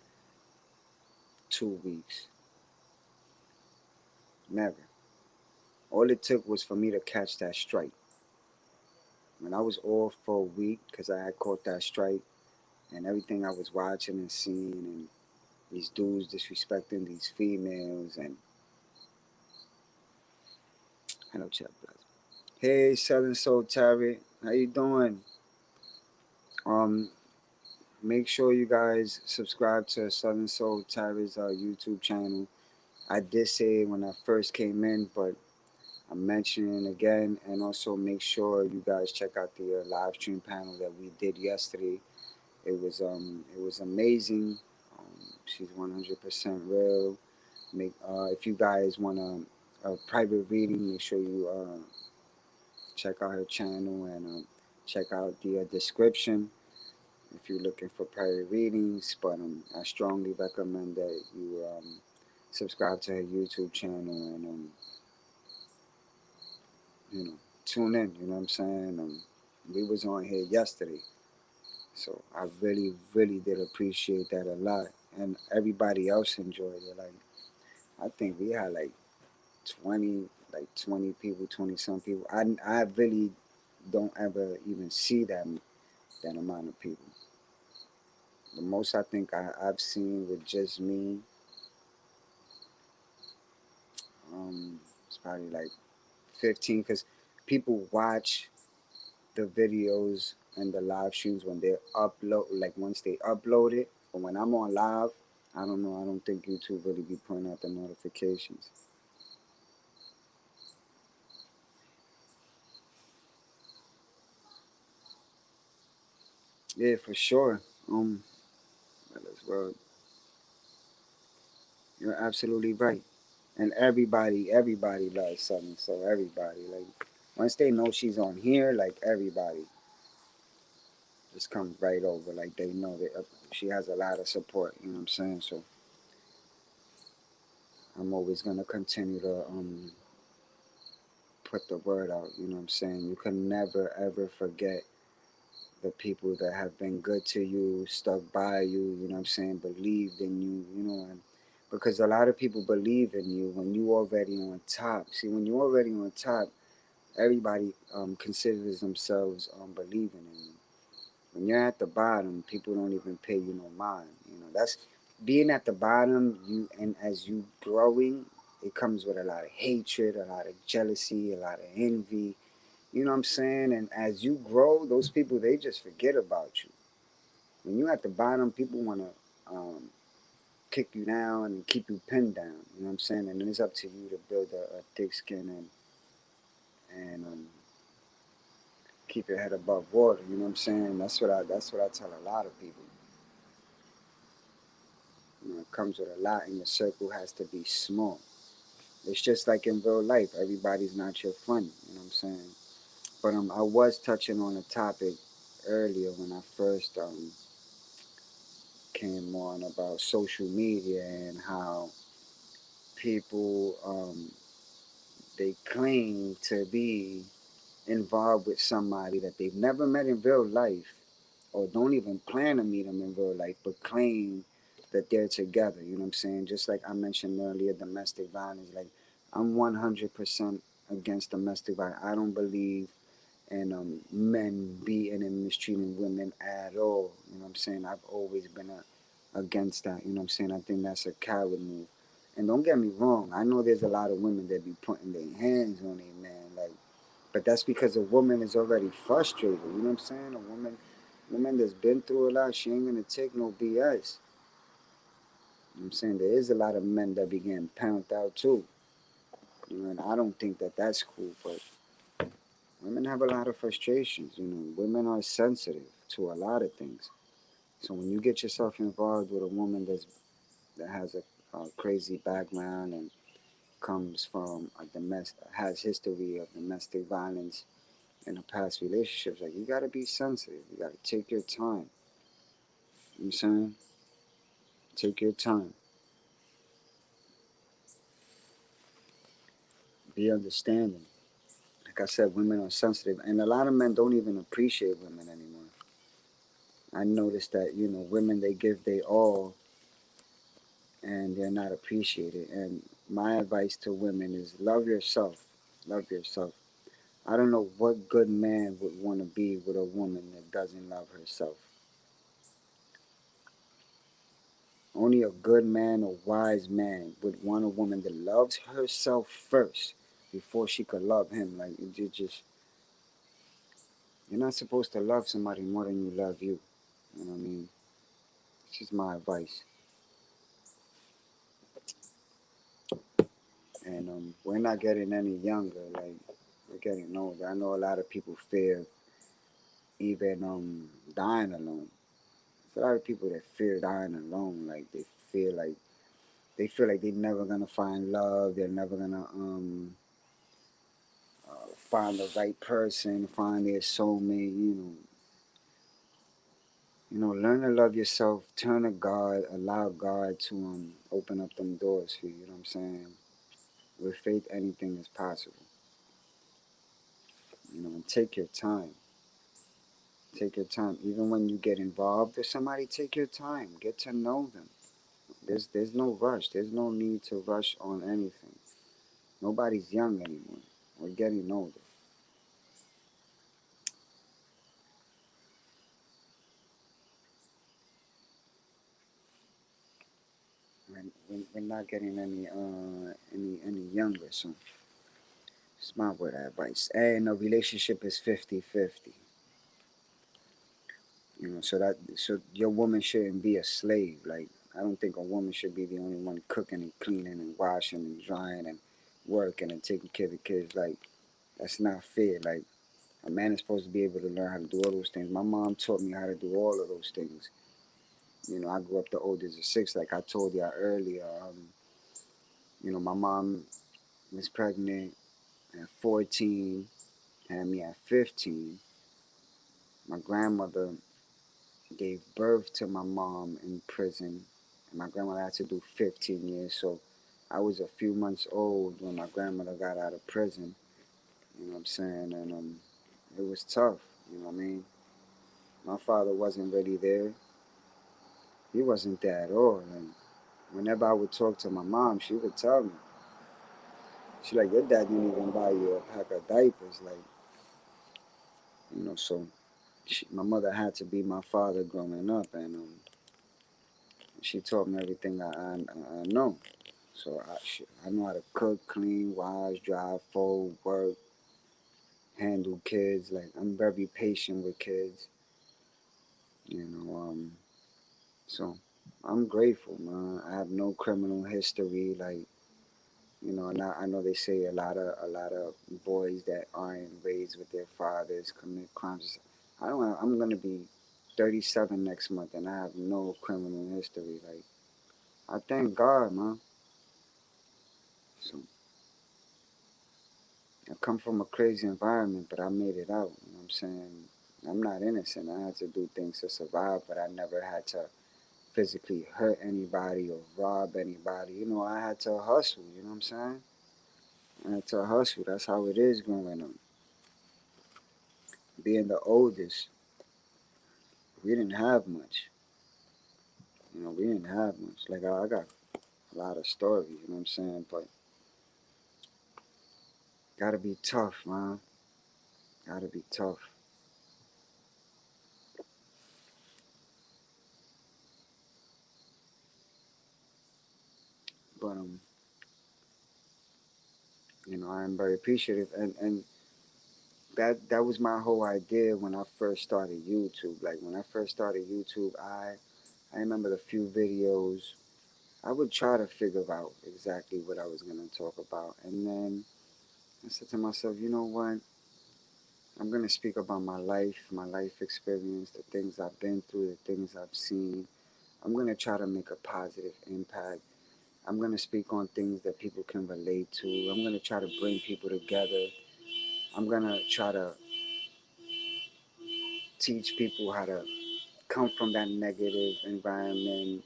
2 weeks. Never. All it took was for me to catch that strike. When I was off for a week because I had caught that strike, and everything I was watching and seeing, and these dudes disrespecting these females, and hello, chat, brother. Hey, Southern Soul Terry, how you doing? Um, Make sure you guys subscribe to Southern Soul Terry's YouTube channel. I did say it when I first came in, but I'm mentioning it again, and also make sure you guys check out the live stream panel that we did yesterday. It was amazing. She's 100% real. If you guys want a private reading, make sure you check out her channel and check out the description if you're looking for private readings. But I strongly recommend that you subscribe to her YouTube channel and you know tune in. You know what I'm saying? We was on here yesterday, so I really did appreciate that a lot, and everybody else enjoyed it. Like, I think we had like 20 people, 20 some people. I really don't ever even see that amount of people. The most I think I've seen with just me, it's probably like 15, because people watch the videos and the live streams when they upload, like once they upload it. But when I'm on live, I don't know. I don't think YouTube really be putting out the notifications. Yeah, for sure. Well, well, you're absolutely right. And everybody loves Southern Soul. Everybody, like, once they know she's on here, like everybody just comes right over. Like they know that she has a lot of support. You know what I'm saying? So I'm always gonna continue to put the word out. You know what I'm saying? You can never ever forget the people that have been good to you, stuck by you. You know what I'm saying? Believed in you. You know, and because a lot of people believe in you when you already on top. See, when you're already on top, everybody considers themselves believing in you. When you're at the bottom, people don't even pay you no mind. You know, that's being at the bottom. You and as you growing, it comes with a lot of hatred, a lot of jealousy, a lot of envy. You know what I'm saying? And as you grow, those people they just forget about you. When you're at the bottom, people want to kick you down and keep you pinned down. You know what I'm saying? And then it's up to you to build a thick skin and keep your head above water. You know what I'm saying? That's what I tell a lot of people. You know, it comes with a lot, and your circle has to be small. It's just like in real life. Everybody's not your friend. You know what I'm saying? But I was touching on a topic earlier when I first came on about social media and how people they claim to be involved with somebody that they've never met in real life or don't even plan to meet them in real life, but claim that they're together. You know what I'm saying? Just like I mentioned earlier, domestic violence. Like I'm 100% against domestic violence. I don't believe in men beating and mistreating women at all. You know what I'm saying? I've always been against that. You know what I'm saying? I think that's a coward move. And don't get me wrong. I know there's a lot of women that be putting their hands on a man, like, but that's because a woman is already frustrated. You know what I'm saying? A woman that's been through a lot, she ain't gonna take no BS. You know what I'm saying? There is a lot of men that be getting pounded out too. You know, and I don't think that that's cool. But women have a lot of frustrations. You know, women are sensitive to a lot of things. So when you get yourself involved with a woman that has a crazy background and comes from a has history of domestic violence in a past relationships, like you gotta be sensitive. You gotta take your time. You know what I'm saying? Take your time. Be understanding. Like I said, women are sensitive, and a lot of men don't even appreciate women anymore. I noticed that women they give their all, and they're not appreciated. And my advice to women is love yourself. Love yourself. I don't know what good man would want to be with a woman that doesn't love herself. Only a good man, a wise man, would want a woman that loves herself first before she could love him. Like you're not supposed to love somebody more than you love you. You know what I mean? This is my advice. And we're not getting any younger. Like we're getting older. I know a lot of people fear even dying alone. There's a lot of people that fear dying alone. Like they feel like they're never gonna find love. They're never gonna find the right person, find their soulmate. Learn to love yourself. Turn to God. Allow God to open up them doors for you. You know what I'm saying? With faith, anything is possible. And take your time. Take your time. Even when you get involved with somebody, take your time. Get to know them. There's no rush. There's no need to rush on anything. Nobody's young anymore. We're getting older. We're not getting any younger. So it's my word of advice. And a relationship is 50-50. So your woman shouldn't be a slave. Like, I don't think a woman should be the only one cooking and cleaning and washing and drying and working and taking care of the kids. Like, that's not fair. Like, a man is supposed to be able to learn how to do all those things. My mom taught me how to do all of those things. I grew up the oldest of six, like I told y'all earlier. My mom was pregnant at 14, had me at 15. My grandmother gave birth to my mom in prison, and my grandmother had to do 15 years. So I was a few months old when my grandmother got out of prison. You know what I'm saying? And it was tough. You know what I mean? My father wasn't really there. He wasn't there at all. And whenever I would talk to my mom, she would tell me, she like, your dad didn't even buy you a pack of diapers. Like, so my mother had to be my father growing up, and she taught me everything I know. So I know how to cook, clean, wash, drive, fold, work, handle kids. Like, I'm very patient with kids. You know, so I'm grateful, man. I have no criminal history. Like, and I know they say a lot of boys that aren't raised with their fathers commit crimes. I don't. I'm gonna be 37 next month, and I have no criminal history. Like, I thank God, man. So I come from a crazy environment, but I made it out. You know what I'm saying? I'm not innocent. I had to do things to survive, but I never had to physically hurt anybody or rob anybody. I had to hustle. You know what I'm saying? I had to hustle. That's how it is growing up. Being the oldest, we didn't have much. We didn't have much. Like, I got a lot of stories. You know what I'm saying? But gotta be tough, man. Gotta be tough. But I am very appreciative, and that was my whole idea when I first started YouTube. Like, when I first started YouTube, I remember the few videos. I would try to figure out exactly what I was gonna talk about, and then I said to myself, you know what? I'm gonna speak about my life experience, the things I've been through, the things I've seen. I'm gonna try to make a positive impact. I'm gonna speak on things that people can relate to. I'm gonna try to bring people together. I'm gonna try to teach people how to come from that negative environment,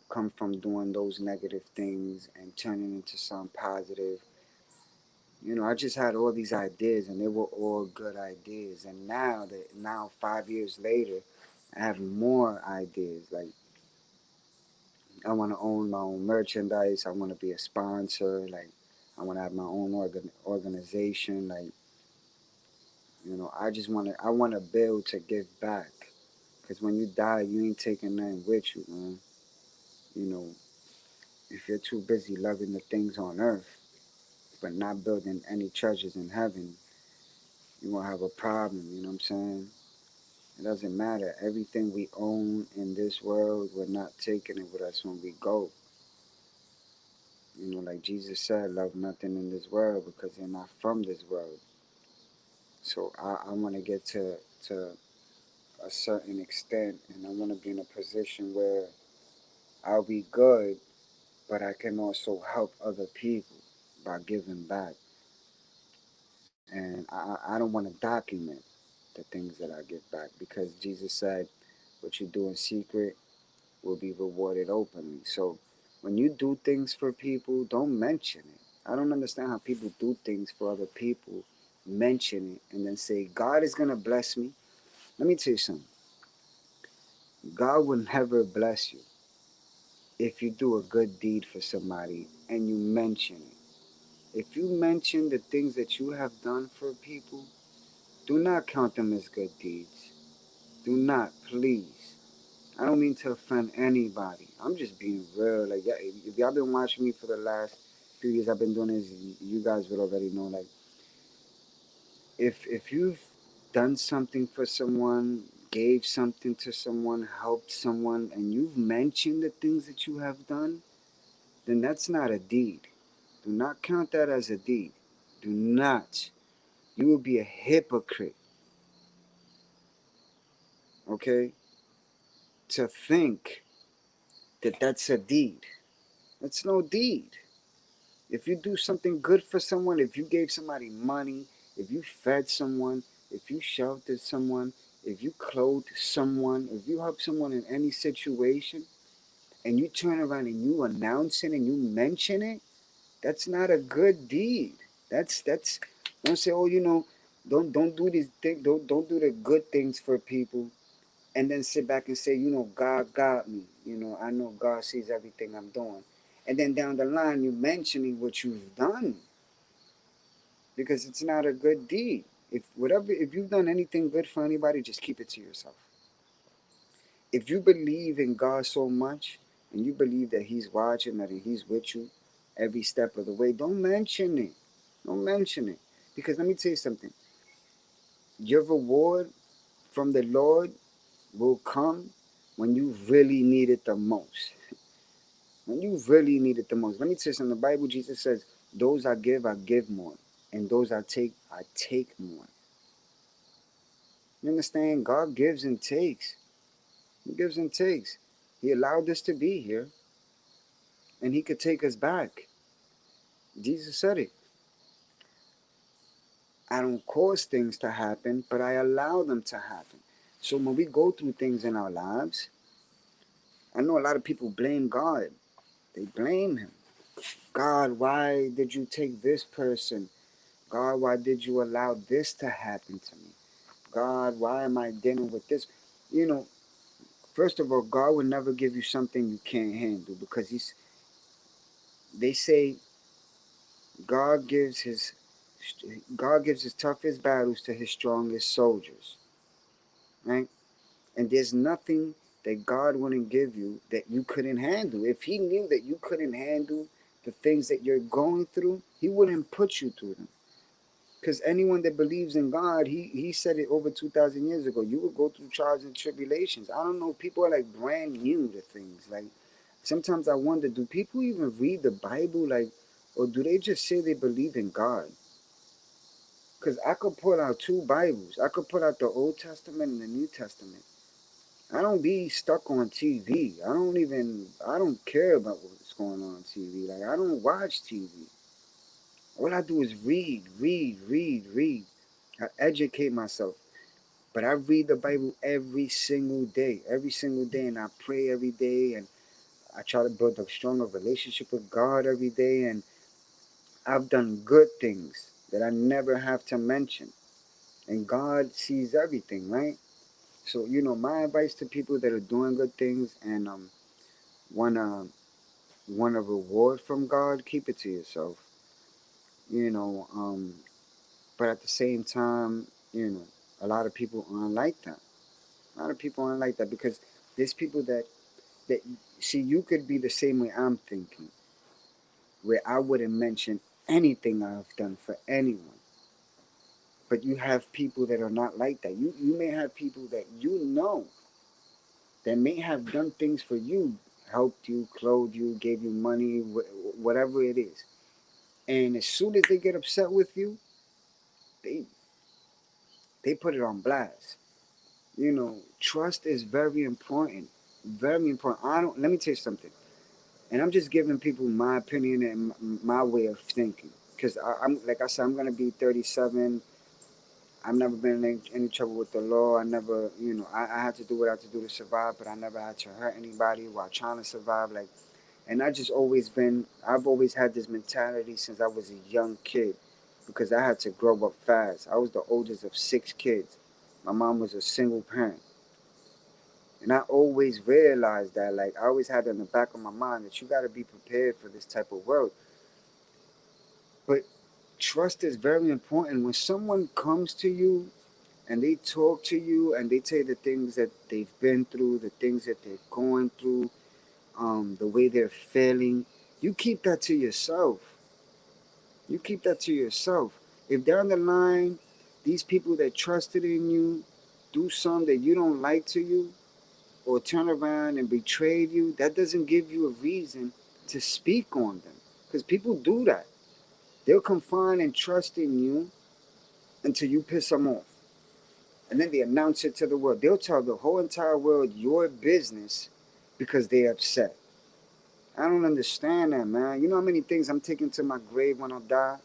come from doing those negative things and turning into something positive. I just had all these ideas, and they were all good ideas. And now 5 years later, I have more ideas. Like, I want to own my own merchandise. I want to be a sponsor. Like, I want to have my own organization. Like, I want to build to give back. Because when you die, you ain't taking nothing with you, man. You know, if you're too busy loving the things on earth, but not building any treasures in heaven, you won't have a problem. You know what I'm saying? It doesn't matter. Everything we own in this world, we're not taking it with us when we go. Like Jesus said, love nothing in this world because they're not from this world. So I want to get to a certain extent, and I want to be in a position where I'll be good, but I can also help other people by giving back. And I don't want to document the things that I give back because Jesus said, what you do in secret will be rewarded openly. So when you do things for people, don't mention it. I don't understand how people do things for other people, mention it, and then say, God is going to bless me. Let me tell you something. God will never bless you if you do a good deed for somebody and you mention it. If you mention the things that you have done for people, do not count them as good deeds. Do not, please. I don't mean to offend anybody. I'm just being real. Like, if y'all been watching me for the last few years, I've been doing this. You guys would already know. Like, if you've done something for someone, gave something to someone, helped someone, and you've mentioned the things that you have done, then that's not a deed. Do not count that as a deed. Do not. You will be a hypocrite, okay? To think that that's a deed. That's no deed. If you do something good for someone, if you gave somebody money, if you fed someone, if you sheltered someone, if you clothed someone, if you helped someone in any situation, and you turn around and you announce it and you mention it, that's not a good deed. That's don't say, oh, don't do these things, don't do the good things for people, and then sit back and say, God got me. I know God sees everything I'm doing, and then down the line you mentioning what you've done, because it's not a good deed. If you've done anything good for anybody, just keep it to yourself. If you believe in God so much and you believe that He's watching, that He's with you every step of the way, don't mention it. Don't mention it. Because let me tell you something. Your reward from the Lord will come when you really need it the most. When you really need it the most. Let me tell you something. The Bible, Jesus says, those I give more. And those I take more. You understand? God gives and takes. He gives and takes. He allowed us to be here, and He could take us back. Jesus said it. I don't cause things to happen, but I allow them to happen. So when we go through things in our lives, I know a lot of people blame God. They blame Him. God, why did you take this person? God, why did you allow this to happen to me? God, why am I dealing with this? You know, first of all, God will never give you something you can't handle, because they say God gives his God gives his toughest battles to his strongest soldiers, right? And there's nothing that God wouldn't give you that you couldn't handle. If He knew that you couldn't handle the things that you're going through, He wouldn't put you through them. Because anyone that believes in God, he said it over 2,000 years ago. You will go through trials and tribulations. I don't know. People are like brand new to things. Like, sometimes I wonder, do people even read the Bible? Like, or do they just say they believe in God? Because I could pull out two Bibles. I could pull out the Old Testament and the New Testament. I don't be stuck on TV. I don't care about what's going on TV. Like, I don't watch TV. All I do is read. I educate myself. But I read the Bible every single day, and I pray every day, and I try to build a stronger relationship with God every day, and I've done good things that I never have to mention. And God sees everything, right? So, my advice to people that are doing good things and wanna want a reward from God, keep it to yourself. You know, um, but at the same time, a lot of people aren't like that. A lot of people aren't like that, because there's people that see, you could be the same way I'm thinking, where I wouldn't mention anything I've done for anyone. But you have people that are not like that. You may have people that that may have done things for you, helped you, clothed you, gave you money, whatever it is. And as soon as they get upset with you, they they put it on blast. Trust is very important. Very important. I don't. Let me tell you something. And I'm just giving people my opinion and my way of thinking. Because I'm, like I said, I'm gonna be 37. I've never been in any trouble with the law. I never, I had to do what I had to do to survive, but I never had to hurt anybody while trying to survive. Like, and I've always had this mentality since I was a young kid, because I had to grow up fast. I was the oldest of 6 kids. My mom was a single parent. And I always realized that, like, I always had in the back of my mind that you got to be prepared for this type of world. But trust is very important. When someone comes to you and they talk to you and they tell you the things that they've been through, the things that they're going through, the way they're feeling, you keep that to yourself. You keep that to yourself. If down the line, these people that trusted in you, do something that you don't like to you, or turn around and betray you, that doesn't give you a reason to speak on them. Because people do that. They'll confide and trust in you until you piss them off. And then they announce it to the world. They'll tell the whole entire world your business because they're upset. I don't understand that, man. You know how many things I'm taking to my grave when I die?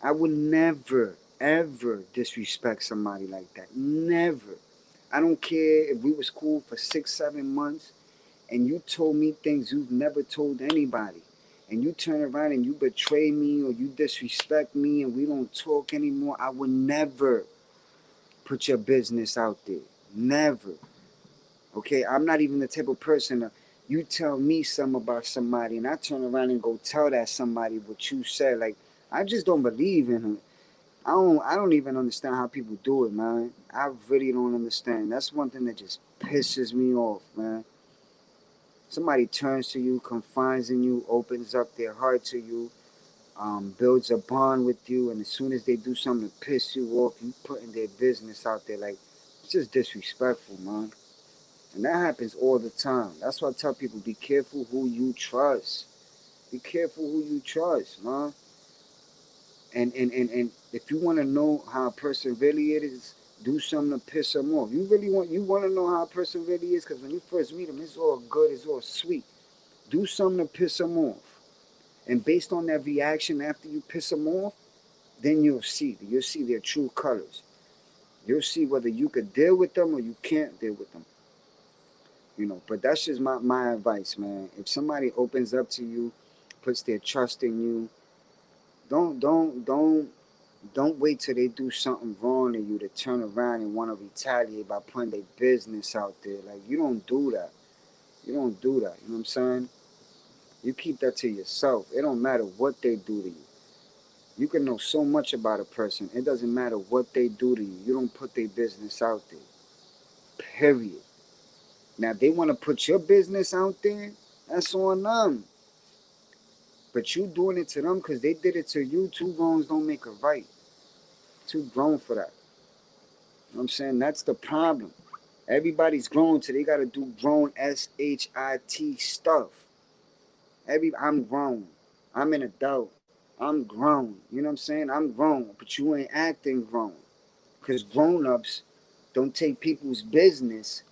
I would never, ever disrespect somebody like that. Never. I don't care if we was cool for 6, 7 months and you told me things you've never told anybody. And you turn around and you betray me or you disrespect me and we don't talk anymore. I would never put your business out there. Never. Okay? I'm not even the type of person to, you tell me something about somebody and I turn around and go tell that somebody what you said. Like, I just don't believe in him. I don't even understand how people do it, man. I really don't understand. That's one thing that just pisses me off, man. Somebody turns to you, confides in you, opens up their heart to you, builds a bond with you, and as soon as they do something to piss you off, you putting their business out there. Like, it's just disrespectful, man. And that happens all the time. That's why I tell people, be careful who you trust. Be careful who you trust, man. And if you want to know how a person really is, do something to piss them off. You want to know how a person really is, because when you first meet them, it's all good, it's all sweet. Do something to piss them off. And based on that reaction after you piss them off, then you'll see. You'll see their true colors. You'll see whether you could deal with them or you can't deal with them. But that's just my advice, man. If somebody opens up to you, puts their trust in you, don't wait till they do something wrong to you to turn around and want to retaliate by putting their business out there. Like, you don't do that. You don't do that. You know what I'm saying? You keep that to yourself. It don't matter what they do to you. You can know so much about a person. It doesn't matter what they do to you. You don't put their business out there. Period. Now, if they want to put your business out there, that's on them. But you doing it to them because they did it to you. Two wrongs don't make a right. Too grown for that. You know what I'm saying? That's the problem. Everybody's grown, so they gotta do grown SHIT stuff. I'm grown. I'm an adult. I'm grown. You know what I'm saying? I'm grown, but you ain't acting grown. Because grown-ups don't take people's business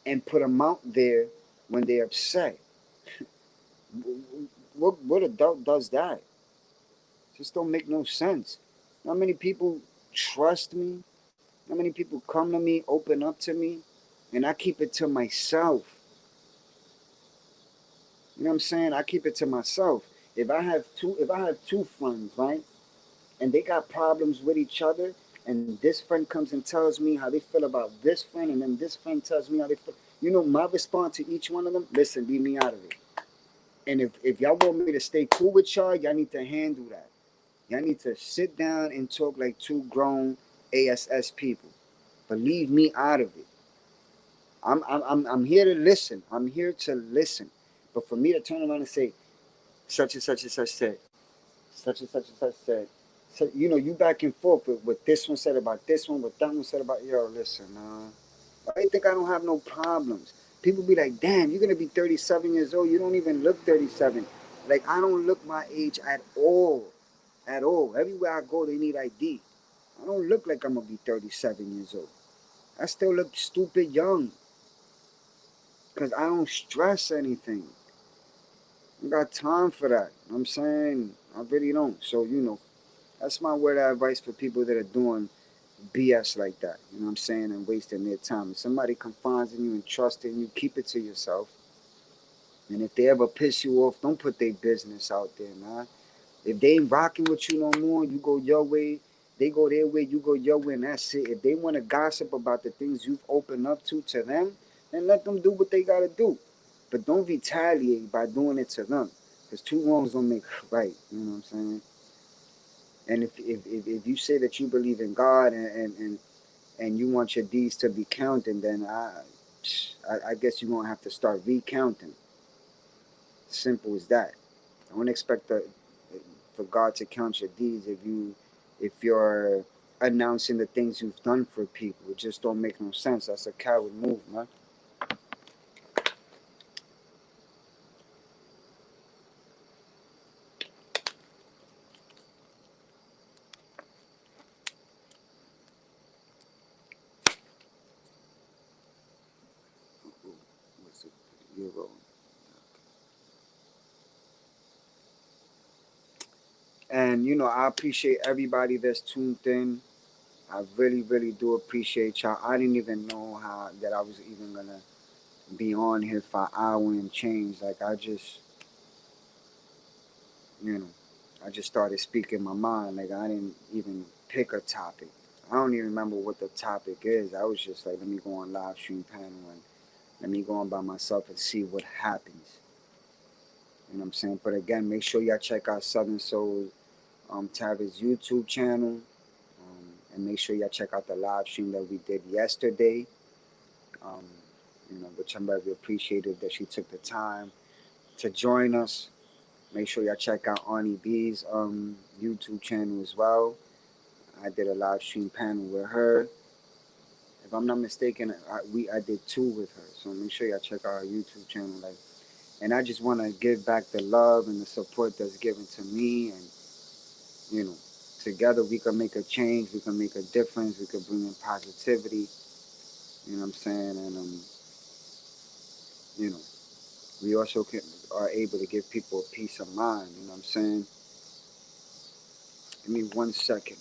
and put them out there when they're upset. What adult does that? Just don't make no sense. How many people trust me? How many people come to me, open up to me, and I keep it to myself? You know what I'm saying? I keep it to myself. If I have two friends, right, and they got problems with each other, and this friend comes and tells me how they feel about this friend, and then this friend tells me how they feel. My response to each one of them: listen, leave me out of it. And if y'all want me to stay cool with y'all need to handle that. Y'all need to sit down and talk like two grown ASS people. But leave me out of it. I'm here to listen. I'm here to listen. But for me to turn around and say, such and such and such said, such and such and such said, so you back and forth with what this one said about this one, what that one said about, listen, why do you think I don't have no problems? People be like, damn, you're gonna be 37 years old. You don't even look 37. Like, I don't look my age at all. At all. Everywhere I go, they need ID. I don't look like I'm gonna be 37 years old. I still look stupid young. Because I don't stress anything. I got time for that. You know what I'm saying? I really don't. So, that's my word of advice for people that are doing BS like that. You know what I'm saying? And wasting their time. If somebody confides in you and trusts in you, keep it to yourself. And if they ever piss you off, don't put their business out there, man. If they ain't rocking with you no more, you go your way, they go their way, you go your way, and that's it. If they want to gossip about the things you've opened up to them, then let them do what they got to do. But don't retaliate by doing it to them. Because two wrongs don't make right. You know what I'm saying? And if you say that you believe in God and you want your deeds to be counted, then I guess you're going to have to start recounting. Simple as that. I wouldn't expect for God to count your deeds if you're announcing the things you've done for people. It just don't make no sense. That's a coward move, man. What's it? Euro. And I appreciate everybody that's tuned in. I really, really do appreciate y'all. I didn't even know how that I was even gonna be on here for an hour and change. Like you know, I just started speaking my mind. Like I didn't even pick a topic. I don't even remember what the topic is. I was just like, let me go on live stream panel and let me go on by myself and see what happens. You know what I'm saying? But again, make sure y'all check out Southern Soul Tavis YouTube channel. And make sure y'all check out the live stream that we did yesterday. Um, which I'm very appreciative that she took the time to join us. Make sure y'all check out Arnie B's YouTube channel as well. I did a live stream panel with her. If I'm not mistaken, I did two with her. So make sure y'all check out her YouTube channel. And I just want to give back the love and the support that's given to me. And you know, together we can make a change. We can make a difference. We can bring in positivity. You know what I'm saying? And you know, we also are able to give people a peace of mind. You know what I'm saying? Give me 1 second.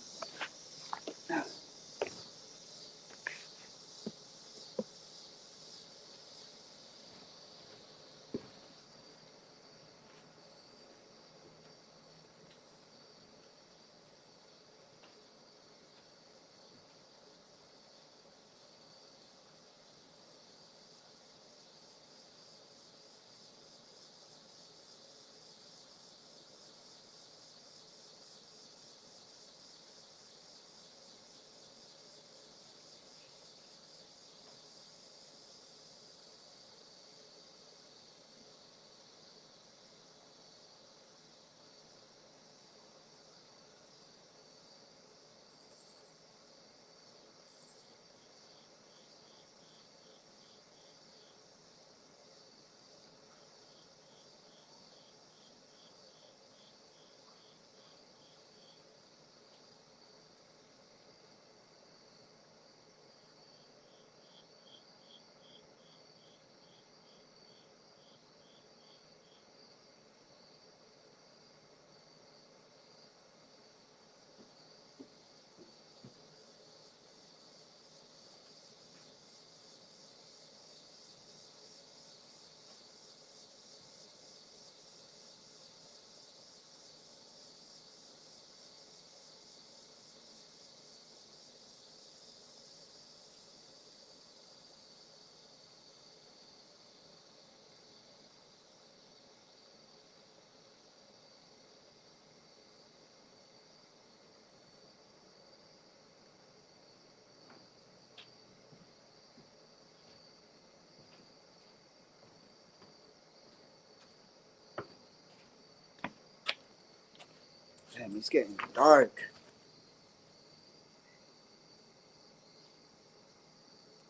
Damn, it's getting dark.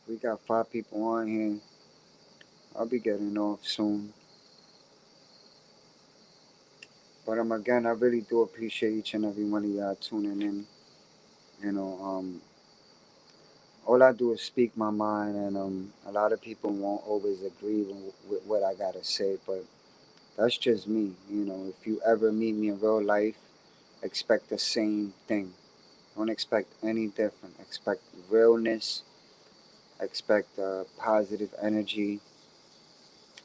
We got 5 people on here. I'll be getting off soon. But again, I really do appreciate each and every one of y'all tuning in. You know, all I do is speak my mind, and a lot of people won't always agree with what I gotta say, but that's just me. If you ever meet me in real life, expect the same thing. Don't expect any different. Expect realness. Expect positive energy.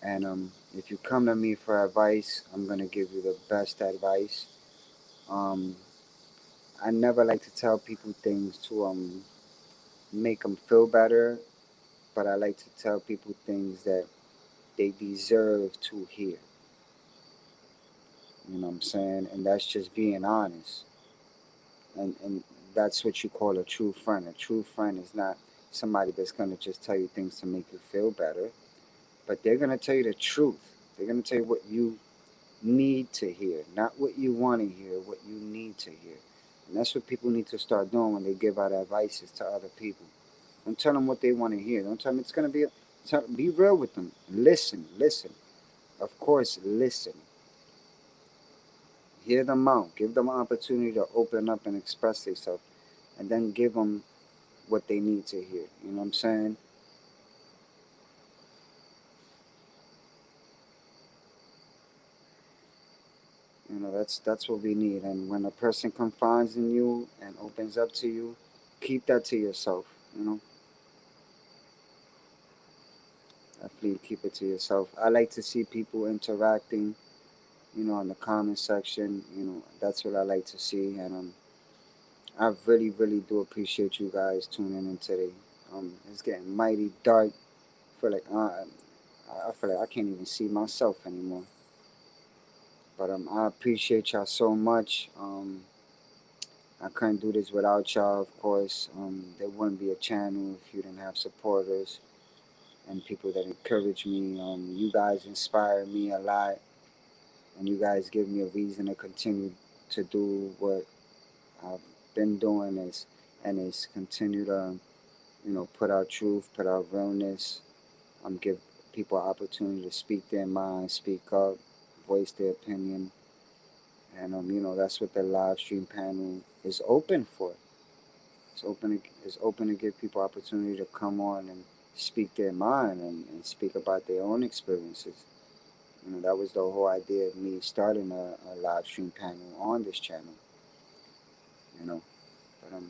And if you come to me for advice, I'm gonna give you the best advice. Um, I never like to tell people things to make them feel better, but I like to tell people things that they deserve to hear. You know what I'm saying? And that's just being honest. And that's what you call a true friend. A true friend is not somebody that's gonna just tell you things to make you feel better, but they're gonna tell you the truth. They're gonna tell you what you need to hear, not what you want to hear, what you need to hear. And that's what people need to start doing when they give out advices to other people. Don't tell them what they want to hear. Don't tell them it's going to be. Be real with them. Listen, listen. Of course, listen. Hear them out. Give them an opportunity to open up and express themselves. And then give them what they need to hear. You know what I'm saying? You know, that's what we need. And when a person confides in you and opens up to you, keep that to yourself. You know, definitely keep it to yourself. I like to see people interacting. You know, in the comment section. You know, that's what I like to see. And I really, really do appreciate you guys tuning in today. It's getting mighty dark. I feel like I feel like I can't even see myself anymore. But I appreciate y'all so much. I couldn't do this without y'all, of course. There wouldn't be a channel if you didn't have supporters and people that encourage me. You guys inspire me a lot, and you guys give me a reason to continue to do what I've been doing is continue to put out truth, put out realness, give people an opportunity to speak their mind, speak up, voice their opinion, and that's what the live stream panel is open for. It's open to give people opportunity to come on and speak their mind and speak about their own experiences. That was the whole idea of me starting a live stream panel on this channel. You know, but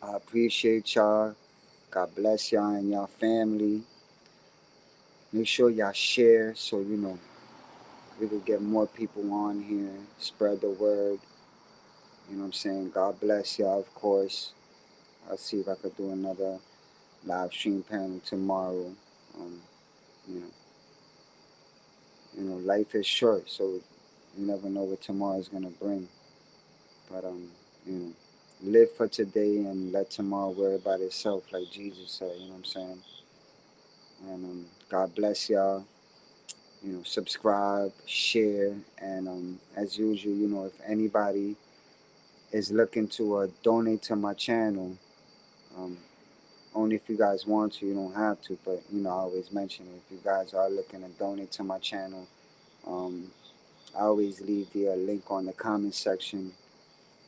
I appreciate y'all. God bless y'all and y'all family. Make sure y'all share so we could get more people on here. Spread the word. You know what I'm saying? God bless y'all, of course. I'll see if I could do another live stream panel tomorrow. Um, you know, life is short, so you never know what tomorrow is gonna bring. But you know, live for today and let tomorrow worry about itself, like Jesus said. You know what I'm saying? And God bless y'all. Subscribe, share, and as usual, if anybody is looking to donate to my channel, um, only if you guys want to, you don't have to, but I always mention it. If you guys are looking to donate to my channel, um, I always leave the link on the comment section.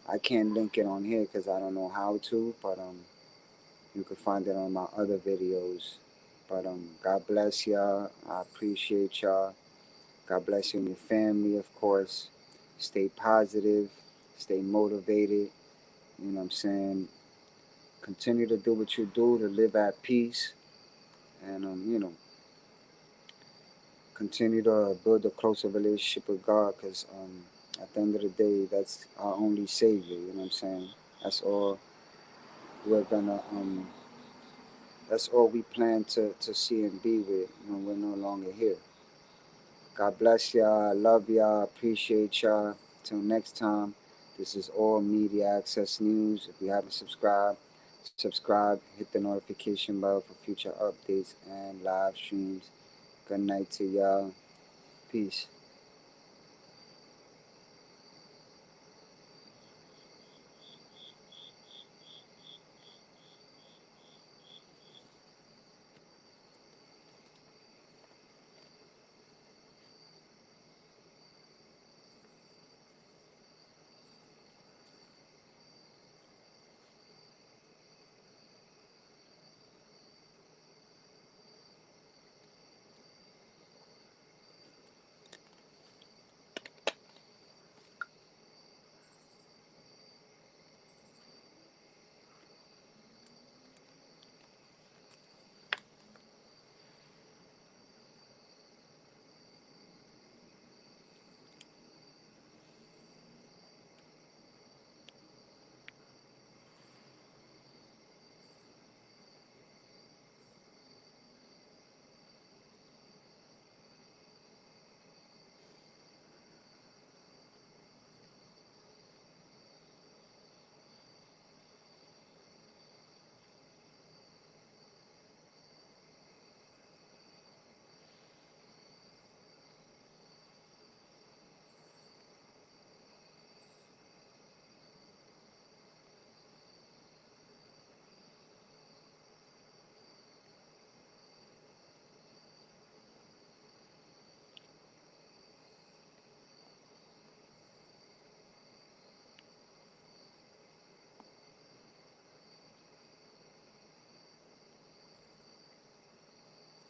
I can't link it on here because I don't know how to, but you can find it on my other videos. But God bless y'all. I appreciate y'all. God bless you and your family, of course. Stay positive, stay motivated. You know what I'm saying? Continue to do what you do to live at peace. And, continue to build a closer relationship with God because at the end of the day, that's our only Savior. You know what I'm saying? That's all we're gonna, that's all we plan to see and be with when we're no longer here. God bless y'all. I love y'all. Appreciate y'all. Till next time, this is All Media Access News. If you haven't subscribed, subscribe, hit the notification bell for future updates and live streams. Good night to y'all. Peace.